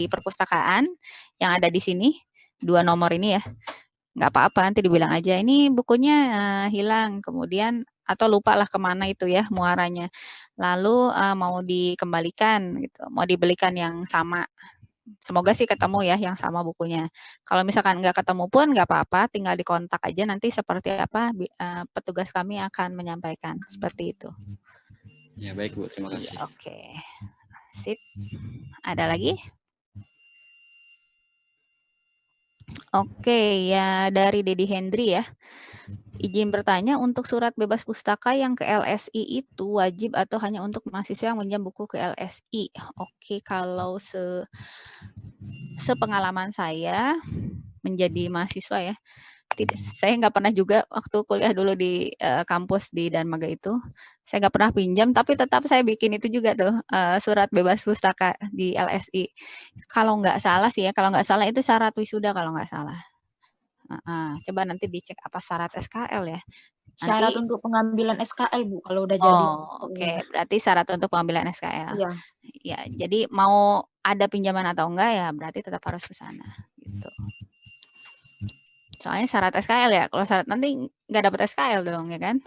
di perpustakaan yang ada di sini, 2 nomor ini ya. Nggak apa-apa, nanti dibilang aja, "Ini bukunya, hilang," kemudian atau lupalah kemana itu ya muaranya. Lalu, mau dikembalikan gitu, mau dibelikan yang sama. Semoga sih ketemu ya yang sama bukunya. Kalau misalkan nggak ketemu pun nggak apa-apa, tinggal dikontak aja nanti seperti apa petugas kami akan menyampaikan, seperti itu. Ya, baik Bu, terima Iya, kasih. oke. Sip. Ada lagi? Oke, ya dari Dedi Hendri ya. Izin bertanya, untuk surat bebas pustaka yang ke LSI itu wajib atau hanya untuk mahasiswa yang minjam buku ke LSI? Oke, kalau sepengalaman saya menjadi mahasiswa ya, saya nggak pernah juga waktu kuliah dulu di kampus di Danmaga itu, saya nggak pernah pinjam, tapi tetap saya bikin itu juga tuh, surat bebas pustaka di LSI. Kalau nggak salah sih ya, kalau nggak salah itu syarat wisuda kalau nggak salah. Coba nanti dicek apa syarat SKL ya. Syarat Nanti untuk pengambilan SKL Bu, kalau udah jadi. Oh, oke. Berarti syarat untuk pengambilan SKL. Iya. Ya, jadi mau ada pinjaman atau enggak ya berarti tetap harus ke sana gitu. Soalnya syarat SKL ya, kalau syarat nanti nggak dapat SKL dong ya kan.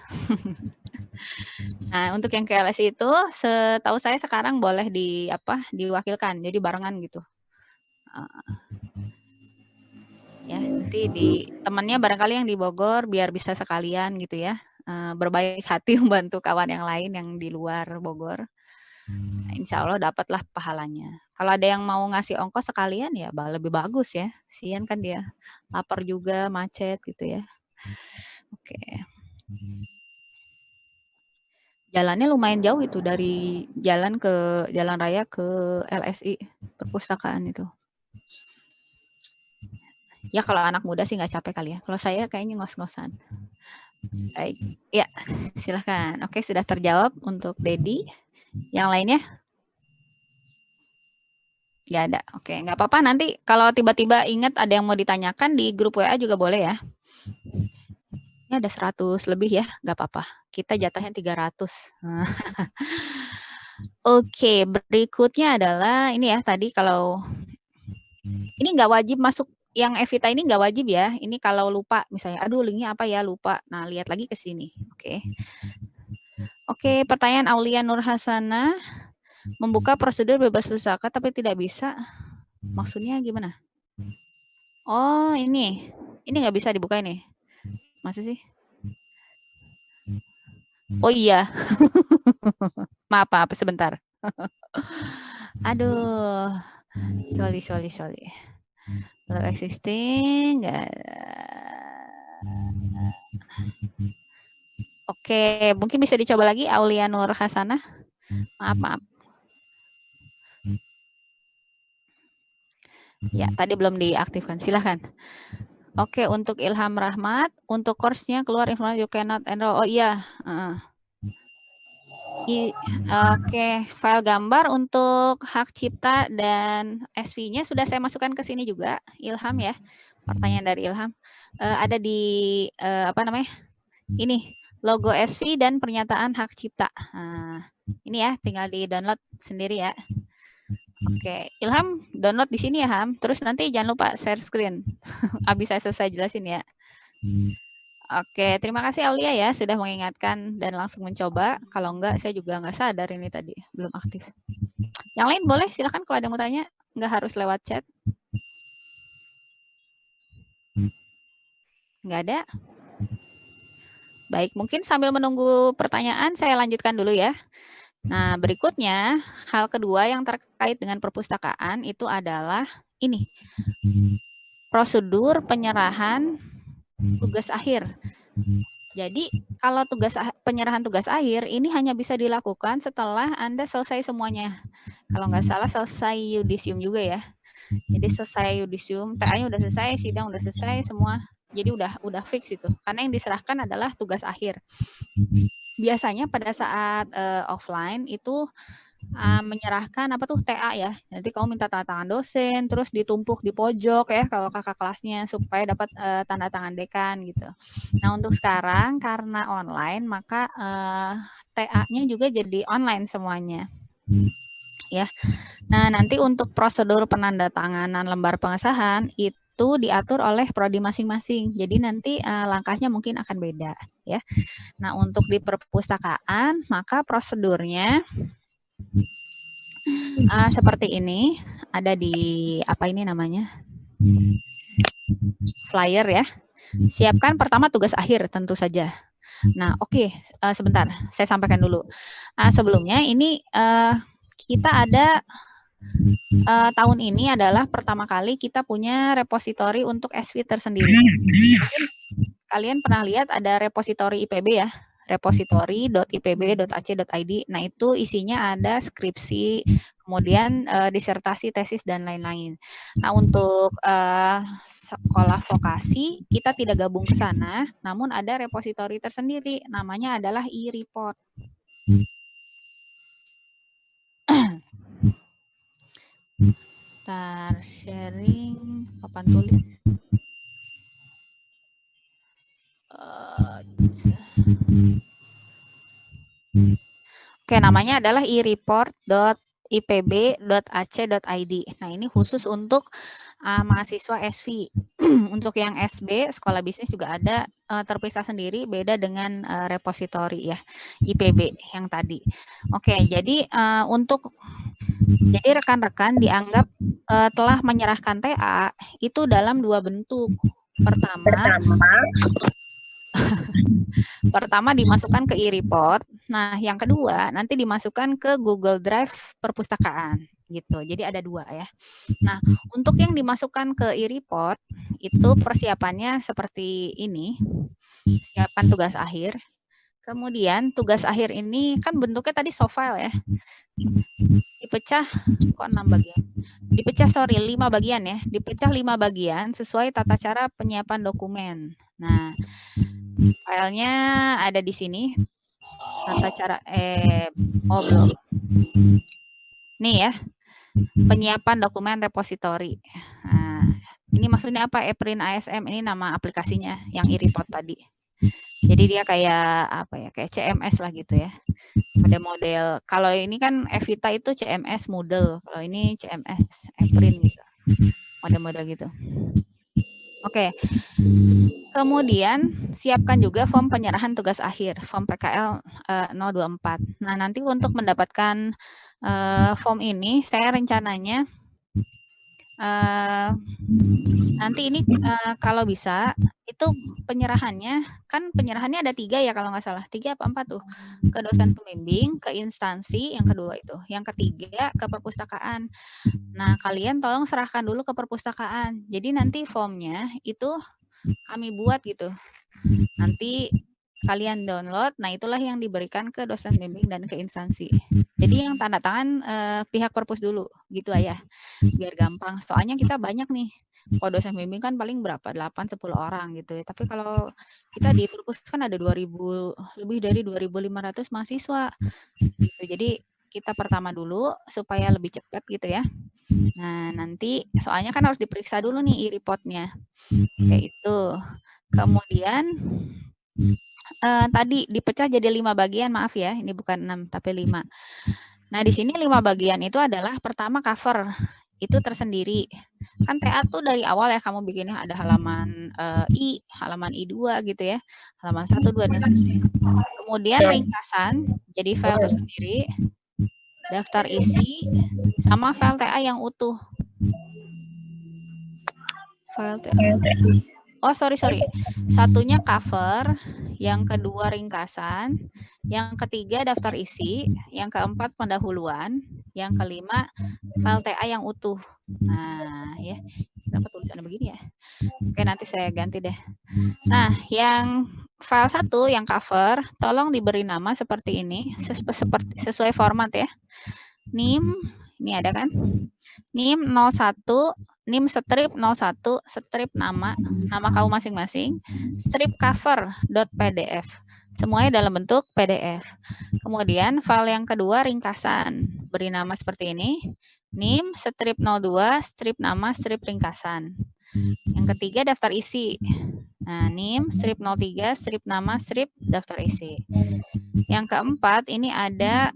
Nah, untuk yang ke LSI itu setahu saya sekarang boleh diwakilkan, jadi barengan gitu. Ya, nanti temannya barangkali yang di Bogor biar bisa sekalian gitu ya. Berbaik hati membantu kawan yang lain yang di luar Bogor. Nah, insya Allah dapatlah pahalanya. Kalau ada yang mau ngasih ongkos sekalian ya lebih bagus ya. Sian kan dia lapar juga, macet gitu ya. Oke. Jalannya lumayan jauh itu dari jalan raya ke LSI perpustakaan itu. Ya kalau anak muda sih nggak capek kali ya. Kalau saya kayaknya ngos-ngosan. Baik, ya silahkan. Oke, sudah terjawab untuk Dedi. Yang lainnya? Nggak ada. Oke, nggak apa-apa. Nanti kalau tiba-tiba ingat ada yang mau ditanyakan di grup WA juga boleh ya. Ini ada 100 lebih ya, nggak apa-apa. Kita jatahnya 300. Oke, berikutnya adalah ini ya tadi kalau ini nggak wajib masuk yang Evita ini nggak wajib ya. Ini kalau lupa misalnya, aduh linknya apa ya lupa. Nah lihat lagi ke sini. Oke, pertanyaan Aulia Nur Hasana. Membuka prosedur bebas pustaka tapi tidak bisa. Maksudnya gimana? Oh ini nggak bisa dibuka ini. Masa sih? Oh iya. Maaf sebentar. Aduh. Sorry. Kalau existing enggak. Oke, mungkin bisa dicoba lagi Aulia Nur Hasanah. Maaf. Ya, tadi belum diaktifkan. Silahkan. Oke, untuk Ilham Rahmat, untuk course-nya keluar informasi you cannot enroll. Oh iya. Oke, file gambar untuk hak cipta dan SV-nya sudah saya masukkan ke sini juga, Ilham ya. Pertanyaan dari Ilham. Ada di Ini logo SV dan pernyataan hak cipta. Nah, ini ya, tinggal di-download sendiri ya. Oke, Ilham download di sini ya, Ham. Terus nanti jangan lupa share screen. Habis saya selesai jelasin ya. Oke, terima kasih Aulia ya sudah mengingatkan dan langsung mencoba. Kalau enggak, saya juga nggak sadar ini tadi belum aktif. Yang lain boleh, silakan kalau ada yang mau tanya. Nggak harus lewat chat. Nggak ada? Baik, mungkin sambil menunggu pertanyaan, saya lanjutkan dulu ya. Nah, berikutnya, hal kedua yang terkait dengan perpustakaan itu adalah ini. Prosedur penyerahan tugas akhir. Jadi, kalau penyerahan tugas akhir, ini hanya bisa dilakukan setelah Anda selesai semuanya. Kalau nggak salah, selesai yudisium juga ya. Jadi, selesai yudisium, TA-nya udah selesai, sidang udah selesai, semua. Jadi, udah fix itu. Karena yang diserahkan adalah tugas akhir. Biasanya pada saat offline itu menyerahkan TA ya. Nanti kamu minta tanda tangan dosen, terus ditumpuk di pojok ya kalau kakak kelasnya supaya dapat tanda tangan dekan gitu. Nah untuk sekarang karena online maka TA-nya juga jadi online semuanya. ya. Nah, nanti untuk prosedur penandatanganan lembar pengesahan itu diatur oleh prodi masing-masing. Jadi nanti langkahnya mungkin akan beda, ya. Nah, untuk di perpustakaan maka prosedurnya seperti ini. Ada di apa ini namanya? Flyer ya. Siapkan pertama tugas akhir tentu saja. Nah, oke, sebentar, saya sampaikan dulu. Sebelumnya ini kita ada tahun ini adalah pertama kali kita punya repositori untuk SV tersendiri. Mungkin kalian pernah lihat ada repositori IPB ya, repositori.ipb.ac.id. Nah, itu isinya ada skripsi, kemudian disertasi, tesis, dan lain-lain. Nah, untuk sekolah vokasi, kita tidak gabung ke sana, namun ada repositori tersendiri, namanya adalah e-report. Ntar sharing, papan tulis. Oke, namanya adalah e-report.ipb.ac.id. Nah, ini khusus untuk mahasiswa SV. Untuk yang SB, sekolah bisnis juga ada terpisah sendiri, beda dengan repositori ya, IPB yang tadi. Oke, jadi jadi rekan-rekan dianggap telah menyerahkan TA itu dalam 2 bentuk. Pertama dimasukkan ke e-report. Nah, yang kedua nanti dimasukkan ke Google Drive perpustakaan gitu. Jadi ada 2 ya. Nah, untuk yang dimasukkan ke e-report itu persiapannya seperti ini. Siapkan tugas akhir. Kemudian tugas akhir ini kan bentuknya tadi soft file ya. Dipecah kok 6 bagian. Dipecah 5 bagian ya. Dipecah 5 bagian sesuai tata cara penyiapan dokumen. Nah, filenya ada di sini. Tata cara belum. Nih ya. Penyiapan dokumen repositori. Nah, ini maksudnya apa? Eprin ASM ini nama aplikasinya yang e-report tadi. Jadi dia kayak apa ya? Kayak CMS lah gitu ya. Ada model. Kalau ini kan Evita itu CMS Moodle. Kalau ini CMS Eprin gitu. Model-model gitu. Oke. Kemudian siapkan juga form penyerahan tugas akhir, form PKL 024. Nah, nanti untuk mendapatkan form ini saya rencananya nanti ini kalau bisa itu penyerahannya ada 3 ya kalau nggak salah, 3 apa 4 tuh, ke dosen pembimbing, ke instansi yang kedua itu, yang ketiga ke perpustakaan. Nah, kalian tolong serahkan dulu ke perpustakaan. Jadi nanti formnya itu kami buat gitu. Nanti kalian download, nah itulah yang diberikan ke dosen bimbing dan ke instansi. Jadi yang tanda tangan pihak perpus dulu, gitu aja. Biar gampang. Soalnya kita banyak nih. Kalau dosen bimbing kan paling berapa? 8-10 orang gitu ya. Tapi kalau kita di perpus kan ada 2000, lebih dari 2.500 mahasiswa. Gitu. Jadi kita pertama dulu supaya lebih cepat gitu ya. Nah, nanti soalnya kan harus diperiksa dulu nih e-report-nya. Kayak itu. Kemudian tadi dipecah jadi 5 bagian, maaf ya, ini bukan 6 tapi 5. Nah, di sini 5 bagian itu adalah pertama cover, itu tersendiri. Kan TA tuh dari awal ya kamu bikinnya ada halaman halaman I2 gitu ya, halaman 1, 2, dan seterusnya. Kemudian ringkasan, jadi file tersendiri, daftar isi, sama file TA yang utuh. File TA. Oh, sorry. Satunya cover, yang kedua ringkasan, yang ketiga daftar isi, yang keempat pendahuluan, yang kelima file TA yang utuh. Nah, ya. Kenapa tulisannya begini ya? Oke, nanti saya ganti deh. Nah, yang file 1 yang cover, tolong diberi nama seperti ini, sesuai format ya. NIM, ini ada kan? NIM 01, NIM strip 01, strip nama kamu masing-masing, strip cover.pdf. Semuanya dalam bentuk PDF. Kemudian file yang kedua ringkasan, beri nama seperti ini. NIM strip 02, strip nama, strip ringkasan. Yang ketiga daftar isi. Nah, NIM strip 03, strip nama, strip daftar isi. Yang keempat, ini ada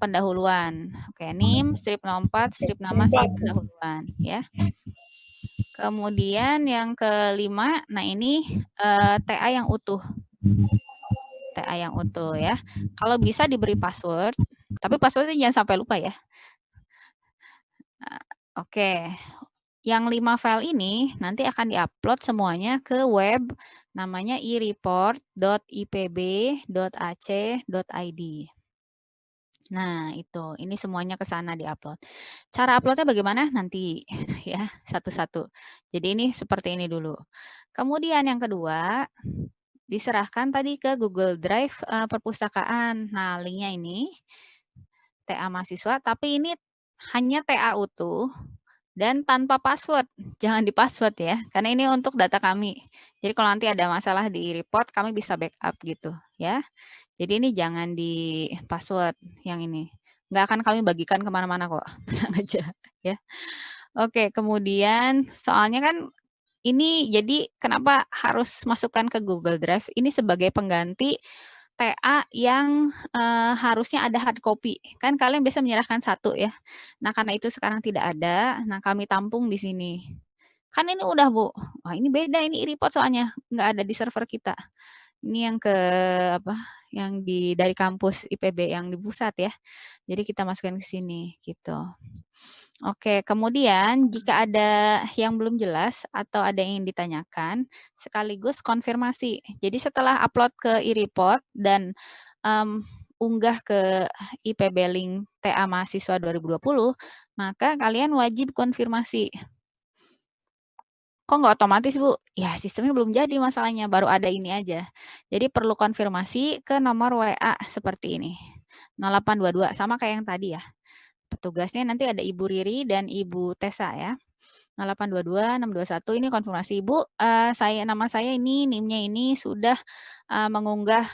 pendahuluan. Oke, NIM, strip 04, strip nama, strip pendahuluan, ya. Kemudian yang kelima, nah ini TA yang utuh. TA yang utuh ya. Kalau bisa diberi password, tapi passwordnya jangan sampai lupa ya. Nah, oke. Yang 5 file ini nanti akan diupload semuanya ke web namanya ireport.ipb.ac.id. Nah, itu. Ini semuanya ke sana diupload. Cara uploadnya bagaimana? Nanti ya, satu-satu. Jadi ini seperti ini dulu. Kemudian yang kedua, diserahkan tadi ke Google Drive perpustakaan. Nah, linknya ini TA mahasiswa, tapi ini hanya TA utuh dan tanpa password. Jangan di-password ya, karena ini untuk data kami. Jadi kalau nanti ada masalah di report, kami bisa backup gitu ya. Jadi ini jangan di-password yang ini. Nggak akan kami bagikan kemana-mana kok, tenang aja ya. Oke, kemudian soalnya kan ini jadi kenapa harus masukkan ke Google Drive, ini sebagai pengganti TA yang harusnya ada hard copy. Kan kalian biasa menyerahkan satu ya. Nah, karena itu sekarang tidak ada, nah kami tampung di sini. Kan ini udah, Bu. Wah, ini beda, ini report soalnya, nggak ada di server kita. Ini yang apa, yang dari kampus IPB yang di pusat ya. Jadi kita masukkan ke sini, gitu. Oke, kemudian jika ada yang belum jelas atau ada yang ingin ditanyakan, sekaligus konfirmasi. Jadi setelah upload ke e-report dan unggah ke IPB Link TA Mahasiswa 2020, maka kalian wajib konfirmasi. Kok nggak otomatis, Bu? Ya, sistemnya belum jadi masalahnya, baru ada ini aja. Jadi perlu konfirmasi ke nomor WA seperti ini, 0822, sama kayak yang tadi ya. Petugasnya nanti ada Ibu Riri dan Ibu Tessa ya. 0822 621 ini konfirmasi, Ibu, nama saya ini, NIM-nya ini sudah mengunggah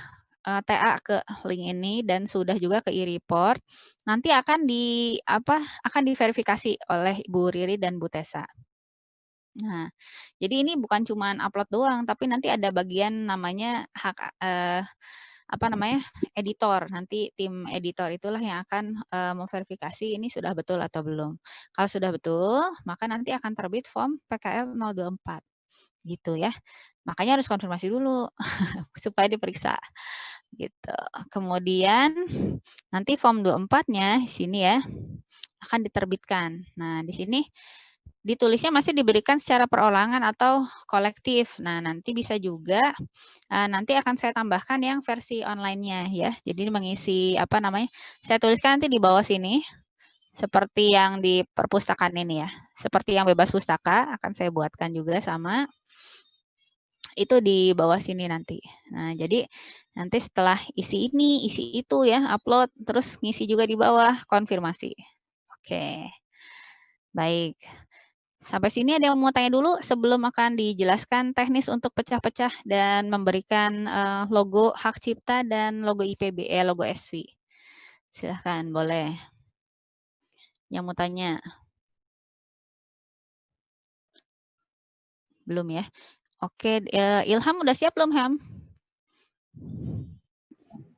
TA ke link ini dan sudah juga ke e-report. Nanti akan akan diverifikasi oleh Ibu Riri dan Bu Tessa. Nah, jadi ini bukan cuman upload doang, tapi nanti ada bagian namanya editor. Nanti tim editor itulah yang akan memverifikasi ini sudah betul atau belum. Kalau sudah betul, maka nanti akan terbit form PKL 024. Gitu ya. Makanya harus konfirmasi dulu supaya diperiksa. Gitu. Kemudian nanti form 24-nya sini ya akan diterbitkan. Nah, di sini ditulisnya masih diberikan secara perorangan atau kolektif. Nah, nanti bisa juga nanti akan saya tambahkan yang versi online-nya ya. Jadi mengisi saya tuliskan nanti di bawah sini seperti yang di perpustakaan ini ya. Seperti yang bebas pustaka akan saya buatkan juga sama. Itu di bawah sini nanti. Nah, jadi nanti setelah isi ini, isi itu ya, upload, terus ngisi juga di bawah, konfirmasi. Oke. Baik. Sampai sini ada yang mau tanya dulu sebelum akan dijelaskan teknis untuk pecah-pecah dan memberikan logo hak cipta dan logo IPB, logo SV. Silahkan, boleh. Yang mau tanya? Belum ya? Oke, Ilham udah siap belum, Ham?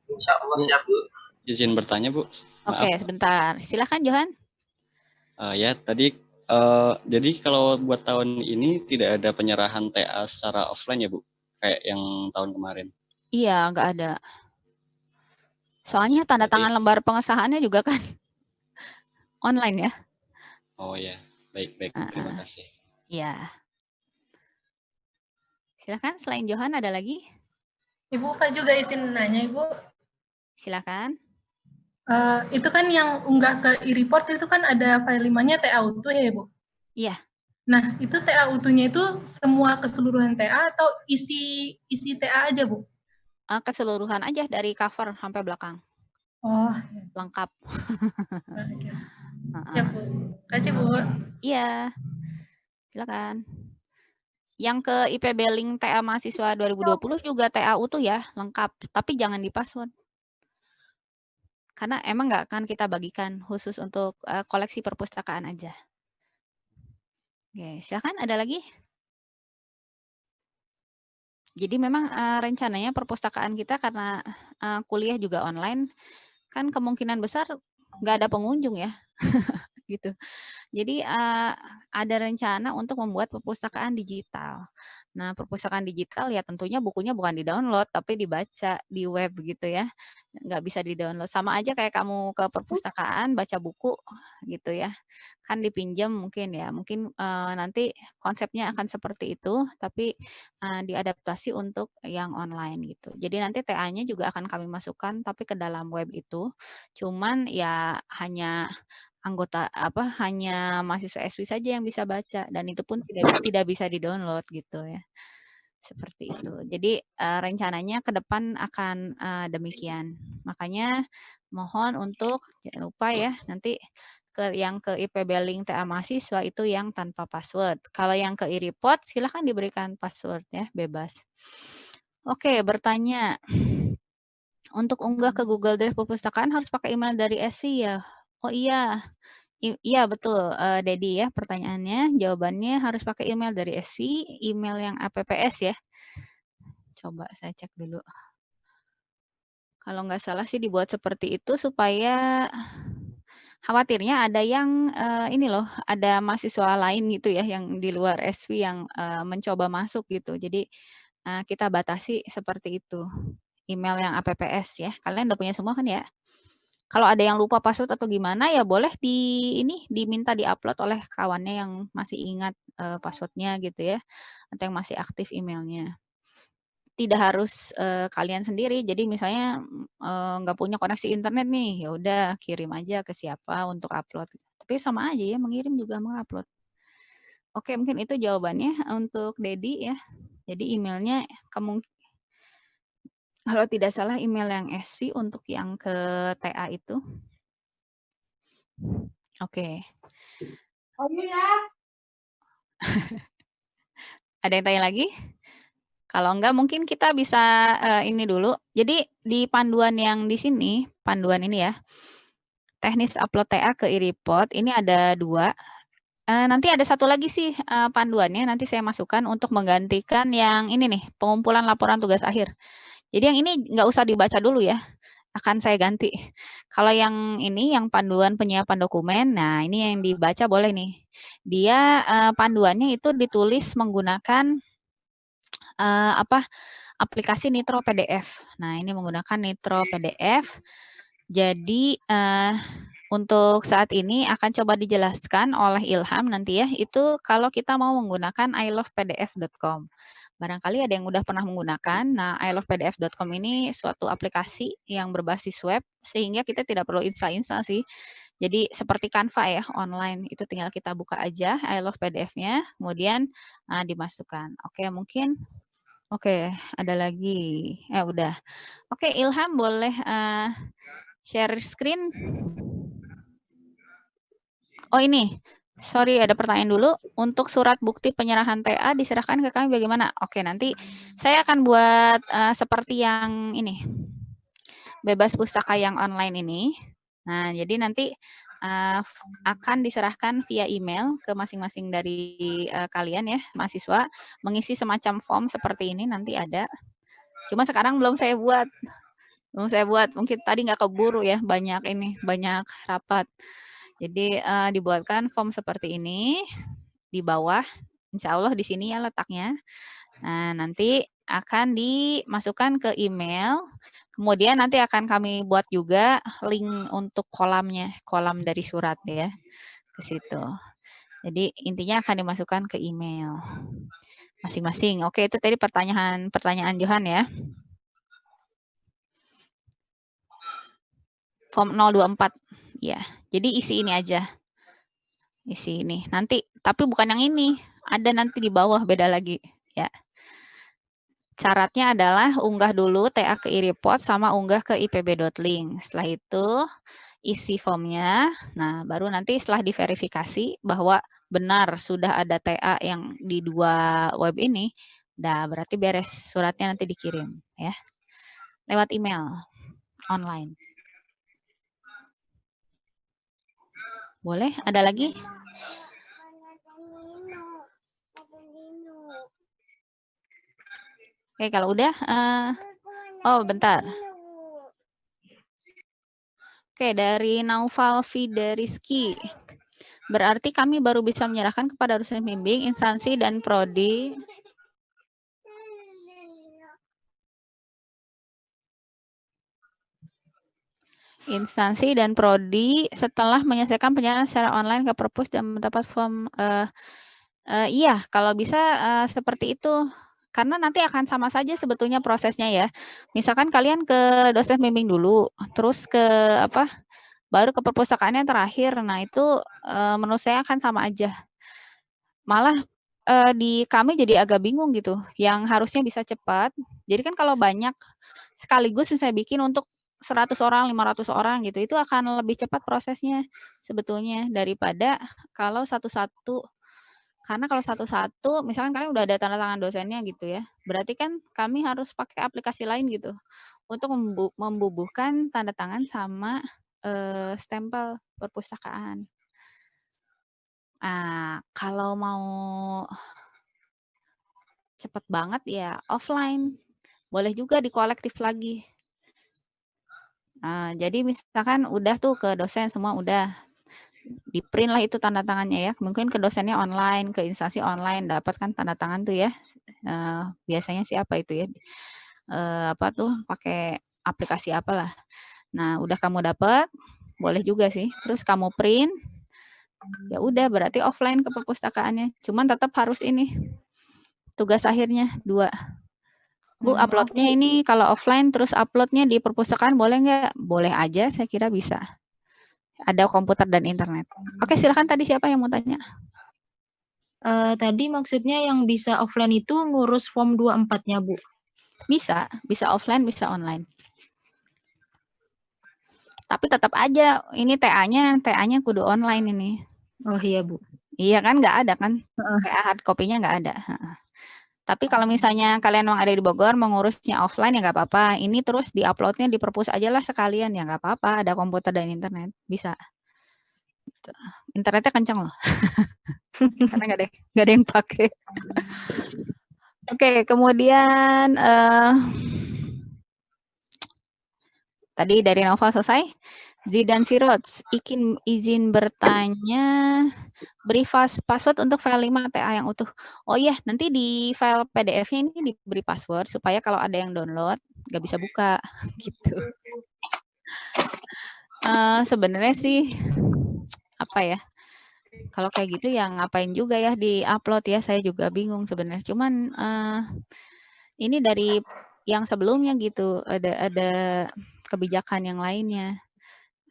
Insya Allah siap, Bu. Izin bertanya, Bu. Oke, sebentar. Silahkan, Johan. Ya, tadi jadi kalau buat tahun ini tidak ada penyerahan TA secara offline ya, Bu? Kayak yang tahun kemarin. Iya, nggak ada. Soalnya tanda tangan lembar pengesahannya juga kan online ya. Oh ya, baik. Terima kasih. Iya. Silahkan, selain Johan ada lagi? Ibu, Pak juga izin nanya, Ibu. Silakan. Itu kan yang unggah ke e-report itu kan ada file 5-nya TA utuh ya, Ibu? Iya. Nah, itu TA utuhnya itu semua keseluruhan TA atau isi TA aja, Bu? Keseluruhan aja dari cover sampai belakang. Oh. Lengkap. Ya, Bu. Kasih, Bu. Iya. Silakan. Yang ke IPB Link TA Mahasiswa 2020 juga TA utuh ya, lengkap. Tapi jangan di-password. Karena emang nggak akan kita bagikan, khusus untuk koleksi perpustakaan aja. Oke, silakan ada lagi? Jadi memang rencananya perpustakaan kita karena kuliah juga online, kan kemungkinan besar nggak ada pengunjung ya, gitu. Jadi ada rencana untuk membuat perpustakaan digital. Nah, perpustakaan digital ya tentunya bukunya bukan di-download, tapi dibaca di web gitu ya. Nggak bisa di-download. Sama aja kayak kamu ke perpustakaan baca buku gitu ya. Kan dipinjam mungkin ya. Mungkin nanti konsepnya akan seperti itu, tapi diadaptasi untuk yang online gitu. Jadi nanti TA-nya juga akan kami masukkan tapi ke dalam web itu. Cuman ya hanya hanya mahasiswa SW saja yang bisa baca dan itu pun tidak bisa di-download gitu ya. Seperti itu. Jadi rencananya ke depan akan demikian. Makanya mohon untuk jangan lupa ya nanti yang ke IPB Link TA mahasiswa itu yang tanpa password. Kalau yang ke e-report silahkan diberikan password ya, bebas. Oke, bertanya. Untuk unggah ke Google Drive perpustakaan harus pakai email dari SW ya? Oh iya. Iya betul, Dedi ya pertanyaannya. Jawabannya harus pakai email dari SV, email yang APPS ya. Coba saya cek dulu. Kalau nggak salah sih dibuat seperti itu supaya khawatirnya ada yang ini loh, ada mahasiswa lain gitu ya yang di luar SV yang mencoba masuk gitu. Jadi kita batasi seperti itu. Email yang APPS ya. Kalian udah punya semua kan ya? Kalau ada yang lupa password atau gimana ya boleh diminta di-upload oleh kawannya yang masih ingat password-nya gitu ya, atau yang masih aktif emailnya. Tidak harus kalian sendiri. Jadi misalnya nggak punya koneksi internet nih, ya udah kirim aja ke siapa untuk upload. Tapi sama aja ya, mengirim juga mengupload. Oke, mungkin itu jawabannya untuk Dedi ya. Jadi emailnya kalau tidak salah email yang SV untuk yang ke TA itu. Oke. Ada yang tanya lagi? Kalau enggak mungkin kita bisa ini dulu. Jadi di panduan yang di sini, panduan ini ya, teknis upload TA ke e-report, ini ada 2. Nanti ada satu lagi sih panduannya, nanti saya masukkan untuk menggantikan yang ini nih, pengumpulan laporan tugas akhir. Jadi yang ini nggak usah dibaca dulu ya, akan saya ganti. Kalau yang ini, yang panduan penyiapan dokumen, nah ini yang dibaca boleh nih. Dia panduannya itu ditulis menggunakan aplikasi Nitro PDF. Nah, ini menggunakan Nitro PDF. Jadi untuk saat ini akan coba dijelaskan oleh Ilham nanti ya, itu kalau kita mau menggunakan ilovepdf.com. Barangkali ada yang udah pernah menggunakan. Nah, ilovepdf.com ini suatu aplikasi yang berbasis web, sehingga kita tidak perlu install sih. Jadi seperti Canva ya, online. Itu tinggal kita buka aja ilovepdf-nya, kemudian dimasukkan. Oke, mungkin Oke, ada lagi. Udah. Oke, Ilham boleh share screen. Oh ini, sorry ada pertanyaan dulu. Untuk surat bukti penyerahan TA diserahkan ke kami bagaimana? Oke, nanti saya akan buat seperti yang ini. Bebas pustaka yang online ini. Nah, jadi nanti akan diserahkan via email ke masing-masing dari kalian ya, mahasiswa, mengisi semacam form seperti ini nanti ada. Cuma sekarang belum saya buat. Mungkin tadi nggak keburu ya, banyak rapat. Jadi dibuatkan form seperti ini di bawah. Insya Allah di sini ya letaknya. Nah, nanti akan dimasukkan ke email. Kemudian nanti akan kami buat juga link untuk kolamnya, kolam dari surat ya, ke situ. Jadi intinya akan dimasukkan ke email masing-masing. Oke, itu tadi pertanyaan Johan ya. Form 024. Ya, jadi isi ini aja. Isi ini. Nanti, tapi bukan yang ini. Ada nanti di bawah, beda lagi. Ya. Syaratnya adalah unggah dulu TA ke e-report sama unggah ke ipb.link. Setelah itu, isi formnya. Nah, baru nanti setelah diverifikasi bahwa benar sudah ada TA yang di 2 web ini, nah berarti beres. Suratnya nanti dikirim. Ya. Lewat email online. Boleh? Ada lagi? Oke, kalau udah, oh bentar. Oke, dari Naufal Fideriski. Berarti kami baru bisa menyerahkan kepada dosen pembimbing, instansi, dan prodi. Instansi dan prodi setelah menyelesaikan penyerahan secara online ke perpus dan mendapat form. Iya, kalau bisa seperti itu. Karena nanti akan sama saja sebetulnya prosesnya ya. Misalkan kalian ke dosen bimbing dulu, terus ke baru ke perpustakaan yang terakhir. Nah itu menurut saya akan sama aja. Malah di kami jadi agak bingung gitu. Yang harusnya bisa cepat. Jadi kan kalau banyak sekaligus misalnya bikin untuk 100 orang, 500 orang gitu, itu akan lebih cepat prosesnya sebetulnya daripada kalau satu-satu. Karena kalau satu-satu, misalkan kalian udah ada tanda tangan dosennya gitu ya, berarti kan kami harus pakai aplikasi lain gitu untuk membubuhkan tanda tangan sama stempel perpustakaan. Kalau mau cepet banget ya offline, boleh juga dikolektif lagi. Jadi misalkan udah tuh ke dosen semua udah, di print lah itu tanda tangannya ya, mungkin ke dosennya online, ke instansi online, dapatkan tanda tangan tuh ya, biasanya sih apa itu ya, pakai aplikasi apalah. Nah udah kamu dapat, boleh juga sih, terus kamu print, ya udah berarti offline ke perpustakaannya, cuman tetap harus ini, tugas akhirnya 2. Bu, uploadnya ini kalau offline terus uploadnya di perpustakaan boleh nggak? Boleh aja, saya kira bisa. Ada komputer dan internet. Oke, silakan tadi siapa yang mau tanya? Tadi maksudnya yang bisa offline itu ngurus form 24-nya, Bu? Bisa offline, bisa online. Tapi tetap aja ini TA-nya kudu online ini. Oh iya, Bu. Iya kan, nggak ada kan? TA hard copy-nya nggak ada. Tapi kalau misalnya kalian memang ada di Bogor, mengurusnya offline ya nggak apa-apa. Ini terus di-uploadnya di perpus aja lah sekalian, ya nggak apa-apa. Ada komputer dan internet, bisa. Internetnya kencang loh. Karena nggak ada yang pakai. Oke, kemudian tadi dari Nova selesai. Zidan Sirots, izin bertanya, beri password untuk file 5 TA yang utuh. Oh iya, nanti di file PDF-nya ini diberi password supaya kalau ada yang download nggak bisa buka gitu. Sebenarnya sih apa ya? Kalau kayak gitu ya ngapain juga ya di-upload ya, saya juga bingung sebenarnya. Cuman ini dari yang sebelumnya gitu, ada kebijakan yang lainnya.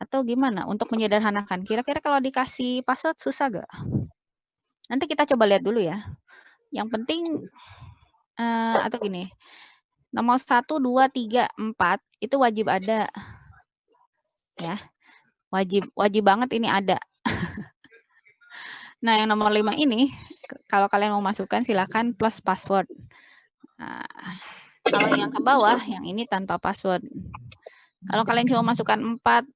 Atau gimana untuk menyederhanakan? Kira-kira kalau dikasih password susah gak? Nanti kita coba lihat dulu ya. Yang penting atau gini, nomor 1, 2, 3, 4 itu wajib ada. Ya. Wajib banget ini ada. Nah, yang nomor 5 ini kalau kalian mau masukkan silakan plus password. Nah, kalau yang ke bawah yang ini tanpa password. Kalau kalian cuma masukkan 4,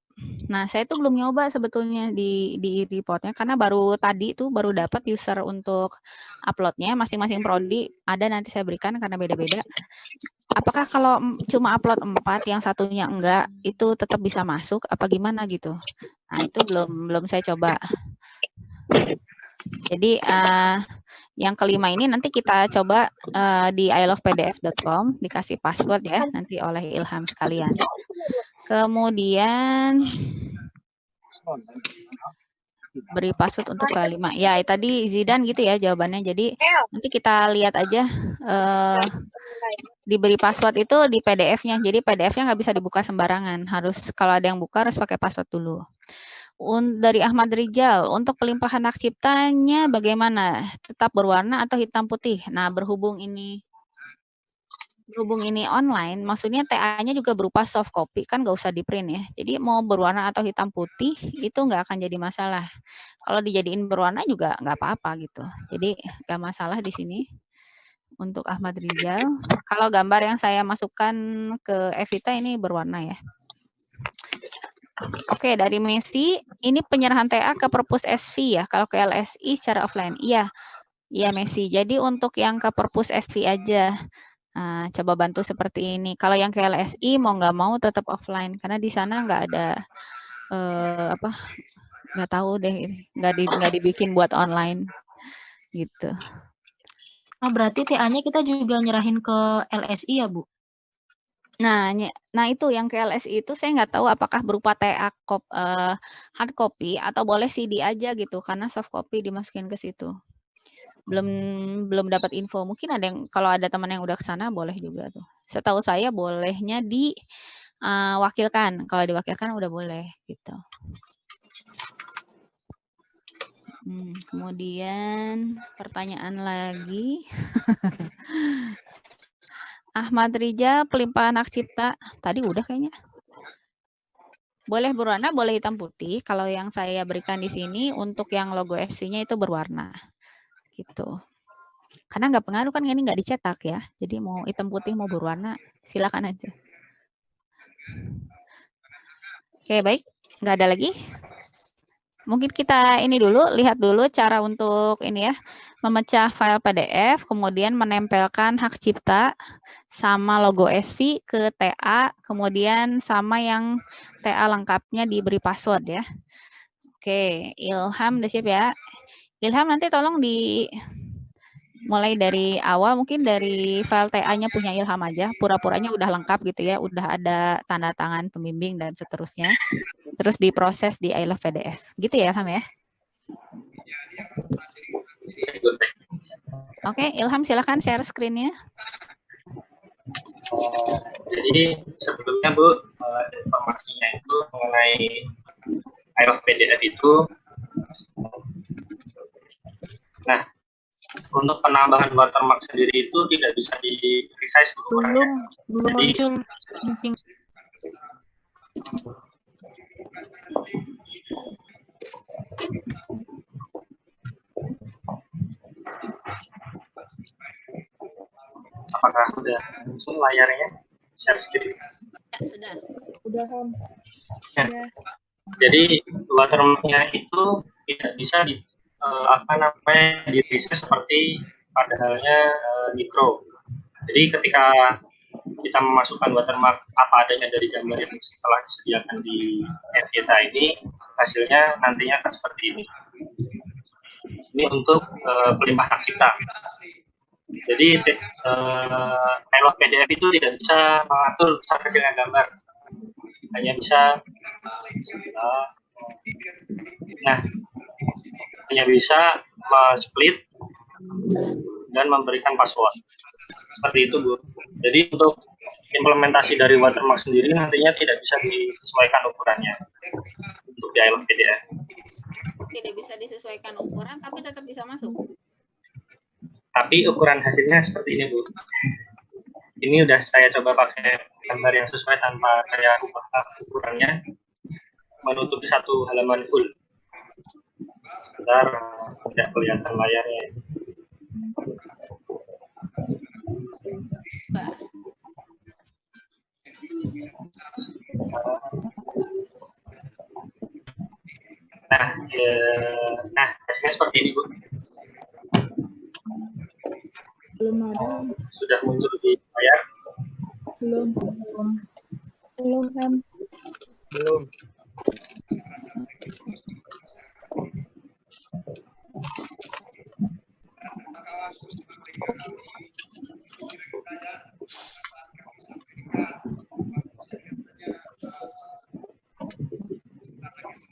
nah saya tuh belum nyoba sebetulnya di reportnya karena baru tadi tuh baru dapat user untuk uploadnya, masing-masing prodi ada, nanti saya berikan karena beda-beda. Apakah kalau cuma upload 4 yang satunya enggak itu tetap bisa masuk apa gimana gitu? Nah itu belum saya coba. Jadi yang kelima ini nanti kita coba di ilovepdf.com dikasih password ya nanti oleh Ilham sekalian. Kemudian beri password untuk file 5. Ya tadi Zidan gitu ya jawabannya. Jadi nanti kita lihat aja diberi password itu di PDF-nya. Jadi PDF-nya nggak bisa dibuka sembarangan. Harus kalau ada yang buka harus pakai password dulu. Dari Ahmad Rijal, untuk pelimpahan hak ciptanya bagaimana? Tetap berwarna atau hitam putih? Nah, berhubung ini online, maksudnya TA-nya juga berupa soft copy, kan nggak usah di print ya. Jadi mau berwarna atau hitam putih itu nggak akan jadi masalah. Kalau dijadiin berwarna juga nggak apa-apa gitu. Jadi nggak masalah di sini untuk Ahmad Rijal. Kalau gambar yang saya masukkan ke Evita ini berwarna ya. Oke, dari Messi, ini penyerahan TA ke perpus SV ya. Kalau ke LSI secara offline, iya Messi. Jadi untuk yang ke perpus SV aja. Coba bantu seperti ini. Kalau yang ke LSI mau nggak mau tetap offline karena di sana nggak ada nggak tahu deh, nggak dibikin buat online gitu. Oh, berarti TA-nya kita juga nyerahin ke LSI ya, Bu? Nah itu yang ke LSI itu saya nggak tahu apakah berupa TA hard copy atau boleh CD aja gitu karena soft copy dimasukin ke situ. Belum dapat info. Mungkin ada yang kalau ada teman yang udah ke sana boleh juga tuh. Setahu saya bolehnya diwakilkan. Kalau diwakilkan udah boleh gitu. Kemudian pertanyaan lagi. Ahmad Rija, pelimpahan hak cipta. Tadi udah kayaknya. Boleh berwarna, boleh hitam putih. Kalau yang saya berikan di sini untuk yang logo SC-nya itu berwarna. Gitu. Karena nggak pengaruh kan ini nggak dicetak ya. Jadi mau hitam putih mau berwarna silakan aja. Oke, baik. Nggak ada lagi. Mungkin kita ini dulu, lihat dulu cara untuk ini ya, memecah file PDF, kemudian menempelkan hak cipta sama logo SV ke TA, kemudian sama yang TA lengkapnya diberi password ya. Oke, Ilham udah siap ya. Ilham nanti tolong mulai dari awal, mungkin dari file TA-nya punya Ilham aja, pura-puranya udah lengkap gitu ya, udah ada tanda tangan pembimbing dan seterusnya. Terus diproses di I Love PDF. Gitu ya Ilham ya? Oke, Ilham silakan share screen-nya. Jadi sebelumnya Bu, informasinya itu mengenai I Love PDF itu. Nah, untuk penambahan watermark sendiri itu tidak bisa di resize ukurannya. Belum muncul. Apakah sudah muncul layarnya? Share screen. Ya, sudah. Ya. Jadi watermarknya itu tidak bisa di resize seperti pada halnya Nitro. Jadi ketika kita memasukkan watermark apa adanya dari gambar yang setelah disediakan di FYTA ini, hasilnya nantinya akan seperti ini. Ini untuk pelimpahan hak cipta. Jadi I Love PDF itu tidak bisa mengatur besar kecilnya gambar, hanya bisa split dan memberikan password. Seperti itu Bu. Jadi untuk implementasi dari watermark sendiri nantinya tidak bisa disesuaikan ukurannya untuk di I Love PDF. Tidak bisa disesuaikan ukuran, tapi tetap bisa masuk. Tapi ukuran hasilnya seperti ini Bu. Ini udah saya coba pakai gambar yang sesuai tanpa saya ubah ukurannya, menutupi satu halaman full. Sebentar, tidak kelihatan layarnya. Nah, hasilnya seperti ini Bu. Belum ada. Sudah muncul di layar? Belum kan? Belum.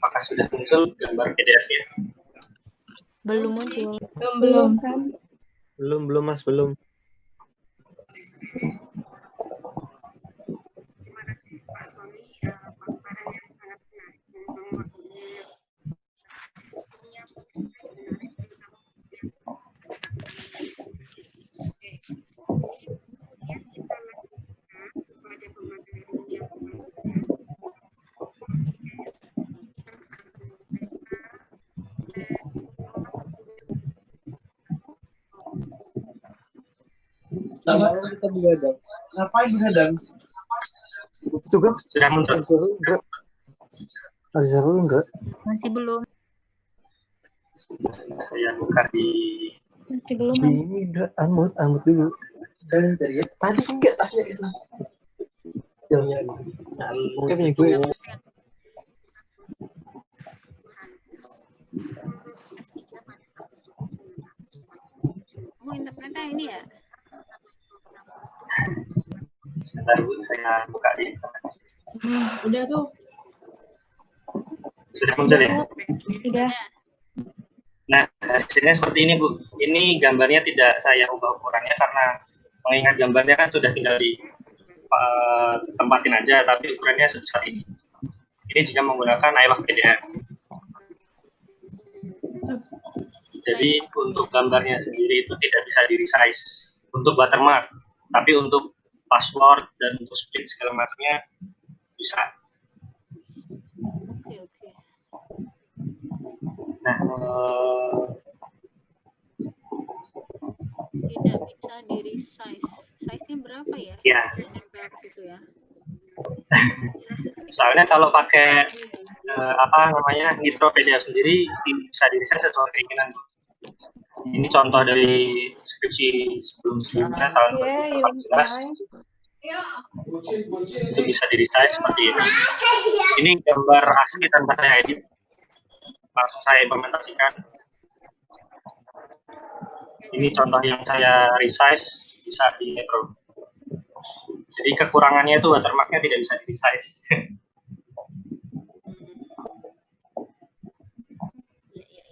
Apakah sudah muncul gambar PDF-nya? Belum muncul. Belum kan? Belum Mas, belum. Terima kasih Pak Sony, paparan yang sangat menarik memang waktunya isinya menarik terutama oke, kemudian kita lanjutkan kepada pemaparan yang berikutnya. Kita begadang. Ngapain begadang? Itu kan? Sudah muncul. Masih seru enggak? Masih belum. Saya buka di Masih belum. Ini enggak, amut dulu. Tadi enggak tanya itu. Yang mungkin punya gue. Kamu internetnya ini ya? Sebentar Bu, saya buka di internet. Udah tuh. Sudah muncul ya? Udah. Nah, hasilnya seperti ini Bu. Ini gambarnya tidak saya ubah ukurannya karena mengingat gambarnya kan sudah tinggal di tempatin aja, tapi ukurannya sebesar ini. Ini jika menggunakan I Love PDF. Jadi untuk gambarnya sendiri itu tidak bisa di resize untuk watermark, tapi untuk password dan untuk split segala macamnya bisa. Oke, oke. Nah, Tidak bisa di resize. Size-nya berapa ya? ya, Nempel ke situ ya. soalnya kalau pakai Nitro PDF sendiri bisa di resize sesuai keinginan. Ini contoh dari skripsi sebelum-sebelumnya tahun 2014. Itu bisa di resize seperti ini. Ini gambar asli tanpa saya edit. Langsung saya implementasikan. Ini contoh yang saya resize bisa di Nitro. Jadi kekurangannya itu watermarknya tidak bisa di resize.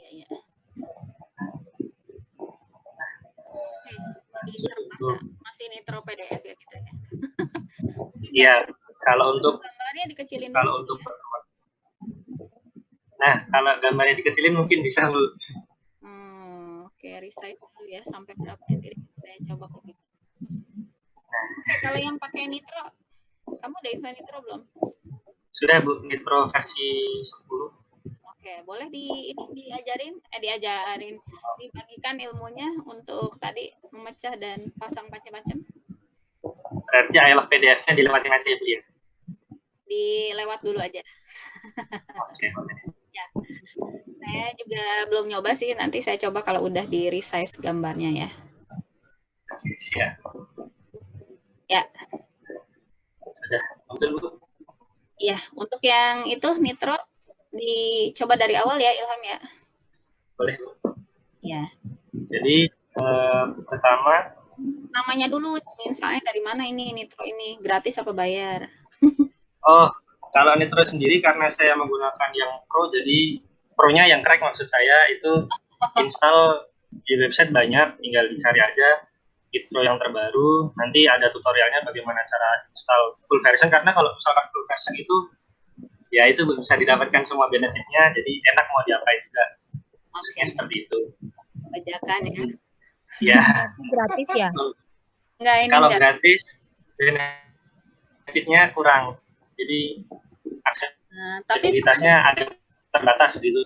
Iya. Masih Nitro PDF ya kita ya. Iya, kalau untuk gambarnya dikecilin kalau dulu. untuk nah, kalau gambarnya dikecilin mungkin bisa Bu. Oke, resize dulu ya sampai berapa detik saya coba begitu. Kalau yang pakai Nitro, kamu udah install Nitro belum? Sudah Bu, Nitro versi 10. Oke, boleh dibagikan ilmunya untuk tadi memecah dan pasang macam-macam. Berarti I Love PDF-nya dilewatin aja Bu ya. Dilewat dulu aja. Oke. Ya. Saya juga belum nyoba sih, nanti saya coba kalau udah di resize gambarnya ya. Siap. Ya. Sudah, betul Bu. Iya, untuk yang itu Nitro dicoba dari awal ya Ilham ya. Boleh Bu. Ya. Jadi pertama Namanya dulu, misalnya dari mana ini Nitro ini, gratis apa bayar? Oh, kalau Nitro sendiri karena saya menggunakan yang Pro, jadi Pro-nya yang crack maksud saya itu install di website banyak, tinggal dicari aja Nitro yang terbaru. Nanti ada tutorialnya bagaimana cara install full version, karena kalau misalkan full version itu ya itu bisa didapatkan semua benefitnya, jadi enak mau diapain juga. Maksudnya seperti itu. Bajakan ya. Ya. Gratis ya? Enggak, ini Kalau enggak. gratis benefitnya kurang. Jadi aksesibilitasnya ada terbatas di situ.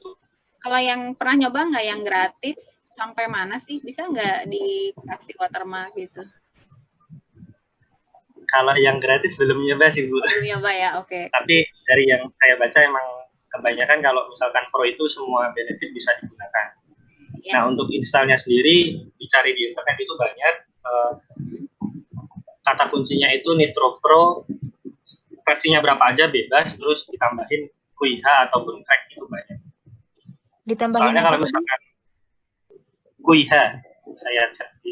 Kalau yang pernah nyoba nggak yang gratis sampai mana sih? Bisa nggak dikasih watermark gitu? Kalau yang gratis belum nyoba sih Bu. Belum nyoba ya, oke. Tapi dari yang saya baca emang kebanyakan kalau misalkan Pro itu semua benefit bisa digunakan. Ya. Nah untuk installnya sendiri dicari di internet itu banyak. Kata kuncinya itu Nitro Pro, versinya berapa aja bebas, terus ditambahin QIH ataupun crack itu banyak. Ditambahin Soalnya apa kalau tadi? misalkan QIH, saya cek di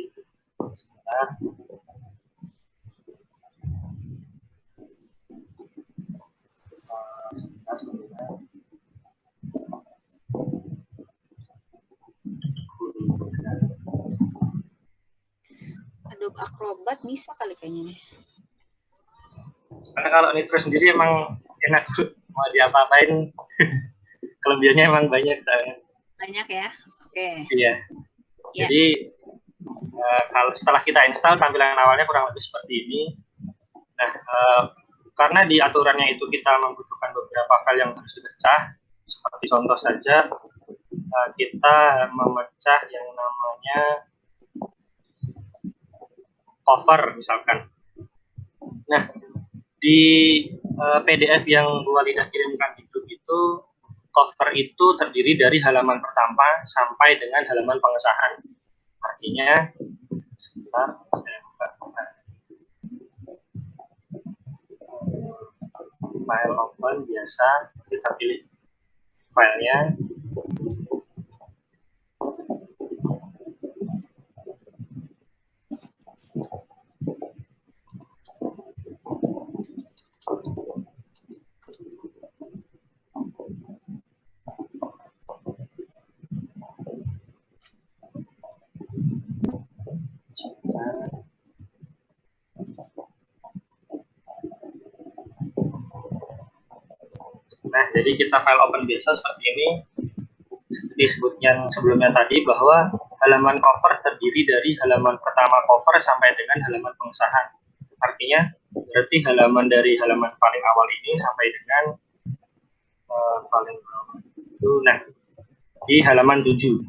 Adobe Acrobat bisa kali kayaknya nih. Karena kalau Nitro sendiri emang enak mau diapa-apain. Kelebihannya emang banyak. Banyak ya, oke. Iya. Ya. Jadi kalau setelah kita install tampilan awalnya kurang lebih seperti ini. Nah, karena di aturannya itu kita membutuhkan beberapa file yang harus dipecah. Seperti contoh saja, kita memecah yang namanya cover misalkan. Nah, di PDF yang Bu Walidah kirimkan di grup itu, cover itu terdiri dari halaman pertama sampai dengan halaman pengesahan. Artinya, sebentar, saya buka file open biasa, kita pilih filenya. Nah, jadi kita file open biasa seperti ini. Seperti disebutkan sebelumnya tadi bahwa halaman cover terdiri dari halaman pertama cover sampai dengan halaman pengesahan. Artinya berarti halaman dari halaman paling awal ini sampai dengan paling bawah itu, nah di halaman 7.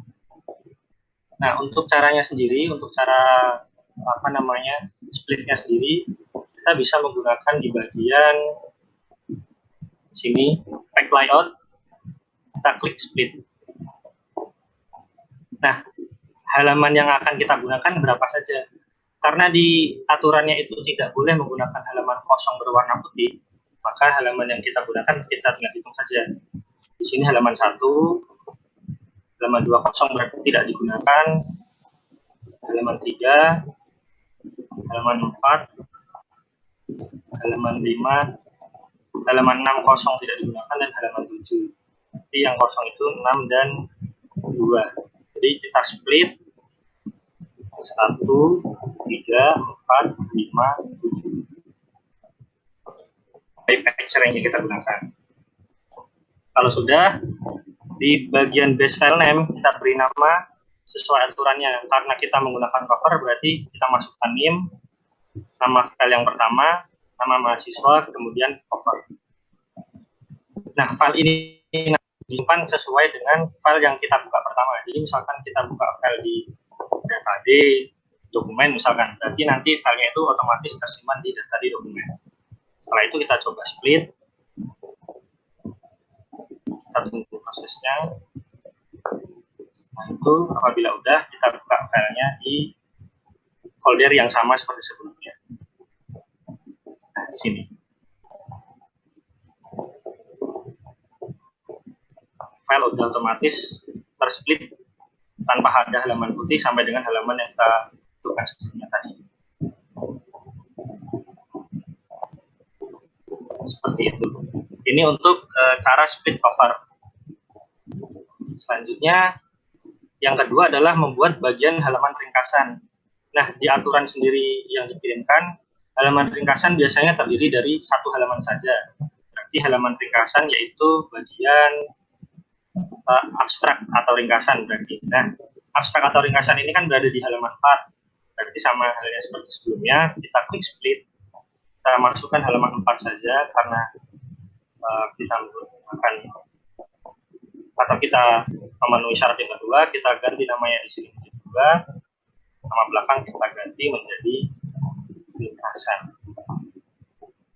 Nah, untuk caranya sendiri, untuk cara apa namanya splitnya sendiri, kita bisa menggunakan di bagian sini pack layout, kita klik split. Nah, halaman yang akan kita gunakan berapa saja. Karena di aturannya itu tidak boleh menggunakan halaman kosong berwarna putih, maka halaman yang kita gunakan kita tinggal hitung saja. Di sini halaman 1, halaman 2 kosong berarti tidak digunakan, halaman 3, halaman 4, halaman 5, halaman 6 kosong tidak digunakan, dan halaman 7. Jadi yang kosong itu 6 dan 2. Jadi kita split 1, 3, 4, 5, 7. Page range yang kita gunakan. Kalau sudah, di bagian base file name kita beri nama sesuai aturannya. Karena kita menggunakan cover berarti kita masukkan NIM, nama file yang pertama, nama mahasiswa, kemudian cover. Nah, file ini disimpan sesuai dengan file yang kita buka pertama. Jadi misalkan kita buka file di data D dokumen misalkan, berarti nanti filenya itu otomatis tersimpan di data D dokumen. Setelah itu kita coba split, kita tunggu prosesnya. Nah, itu apabila udah, kita buka filenya di folder yang sama seperti sebelumnya. Nah, di sini. File udah otomatis tersplit tanpa ada halaman putih sampai dengan halaman yang kita tentukan sebelumnya tadi. Seperti itu. Ini untuk cara split cover. Selanjutnya, yang kedua adalah membuat bagian halaman ringkasan. Nah, di aturan sendiri yang dikirimkan, halaman ringkasan biasanya terdiri dari satu halaman saja. Berarti halaman ringkasan yaitu bagian abstrak atau ringkasan berarti. Nah, abstrak atau ringkasan ini kan berada di halaman 4. Berarti sama halnya seperti sebelumnya, kita klik split, kita masukkan halaman 4 saja karena kita menggunakan atau kita memenuhi syarat yang kedua, kita ganti namanya di sini menjadi 2, nama belakang kita ganti menjadi ringkasan.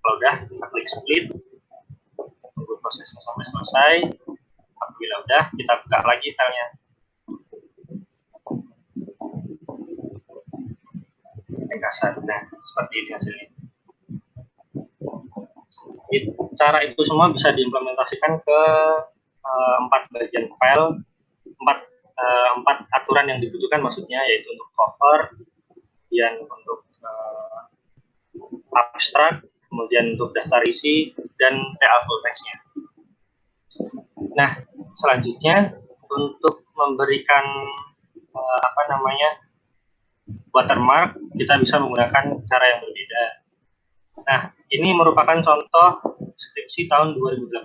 Kalau udah, kita klik split, tunggu prosesnya sampai selesai. Apabila udah, kita buka lagi filenya. Ringkasan. Nah, seperti ini hasilnya. Cara itu semua bisa diimplementasikan ke 4 bagian file, 4 aturan yang dibutuhkan maksudnya, yaitu untuk cover, kemudian untuk abstrak, kemudian untuk daftar isi, dan TA full text-nya. Nah, selanjutnya untuk memberikan watermark, kita bisa menggunakan cara yang berbeda. Nah, ini merupakan contoh skripsi tahun 2018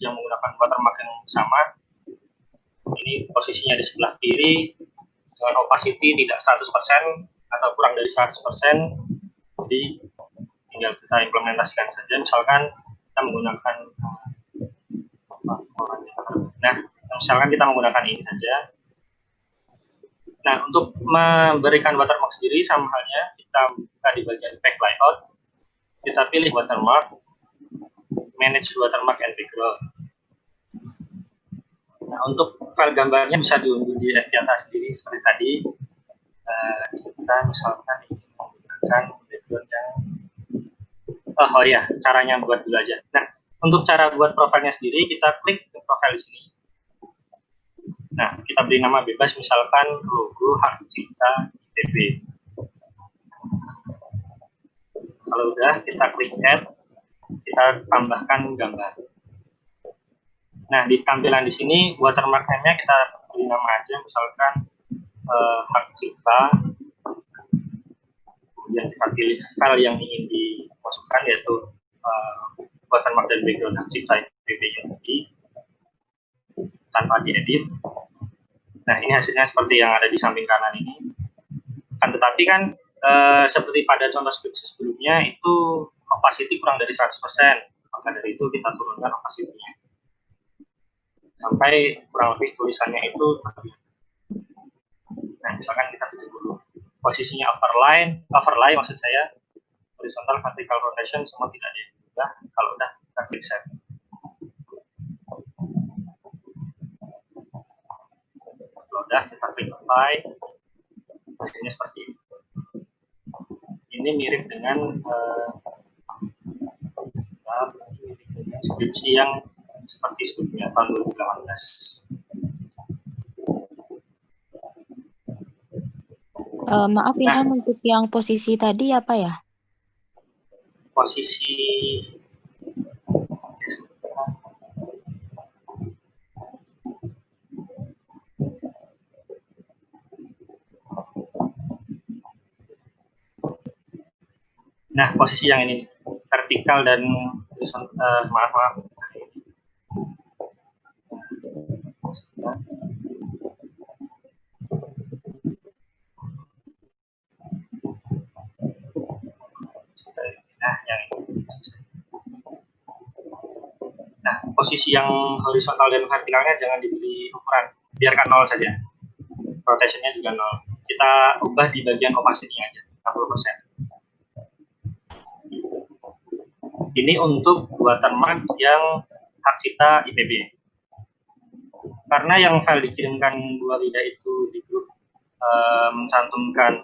yang menggunakan watermark yang sama. Ini posisinya di sebelah kiri dengan opacity tidak 100% atau kurang dari 100%. Jadi tinggal kita implementasikan saja. Misalkan kita menggunakan misalkan kita menggunakan ini saja. Nah, untuk memberikan watermark sendiri sama halnya, kita buka di bagian pack layout, kita pilih watermark, manage watermark and background. Nah, untuk file gambarnya bisa diunduh di data sendiri seperti tadi. Kita misalkan ingin menggunakan background yang caranya buat dulu aja. Nah, Untuk cara buat profilnya sendiri, kita klik ke profil di sini. Nah, kita beri nama bebas, misalkan logo hak cipta ITB. Kalau udah, kita klik add, kita tambahkan gambar. Nah, di tampilan di sini watermark name-nya kita beri nama aja, misalkan hak cipta. Kemudian kita pilih file yang ingin dimasukkan, yaitu watermark dan background hak cipta ITB-nya tadi, tanpa diedit. Nah, ini hasilnya seperti yang ada di samping kanan ini. Kan tetapi kan seperti pada contoh skripsi sebelumnya itu opacity kurang dari 100%. Maka dari itu kita turunkan opacity-nya sampai kurang lebih tulisannya itu terlihat. Nah, misalkan kita pilih dulu posisinya overlay maksud saya, horizontal, vertical rotation semua tidak diubah. Kalau udah, kita klik save. Kalau udah, kita klik apply. Hasilnya seperti ini. Ini mirip dengan skripsi yang seperti sebelumnya tahun 2018. Maaf Ilham, untuk yang posisi tadi apa ya? Posisi nah, posisi yang ini vertikal dan maaf. Nah, yang ini. Nah, posisi yang horizontal dan vertikalnya jangan diberi ukuran, biarkan 0 saja. Rotationnya juga 0. Kita ubah di bagian opacity aja, 60%. Ini untuk watermark yang hak cipta IPB. Karena yang file dikirimkan Bu Alida itu di grup mencantumkan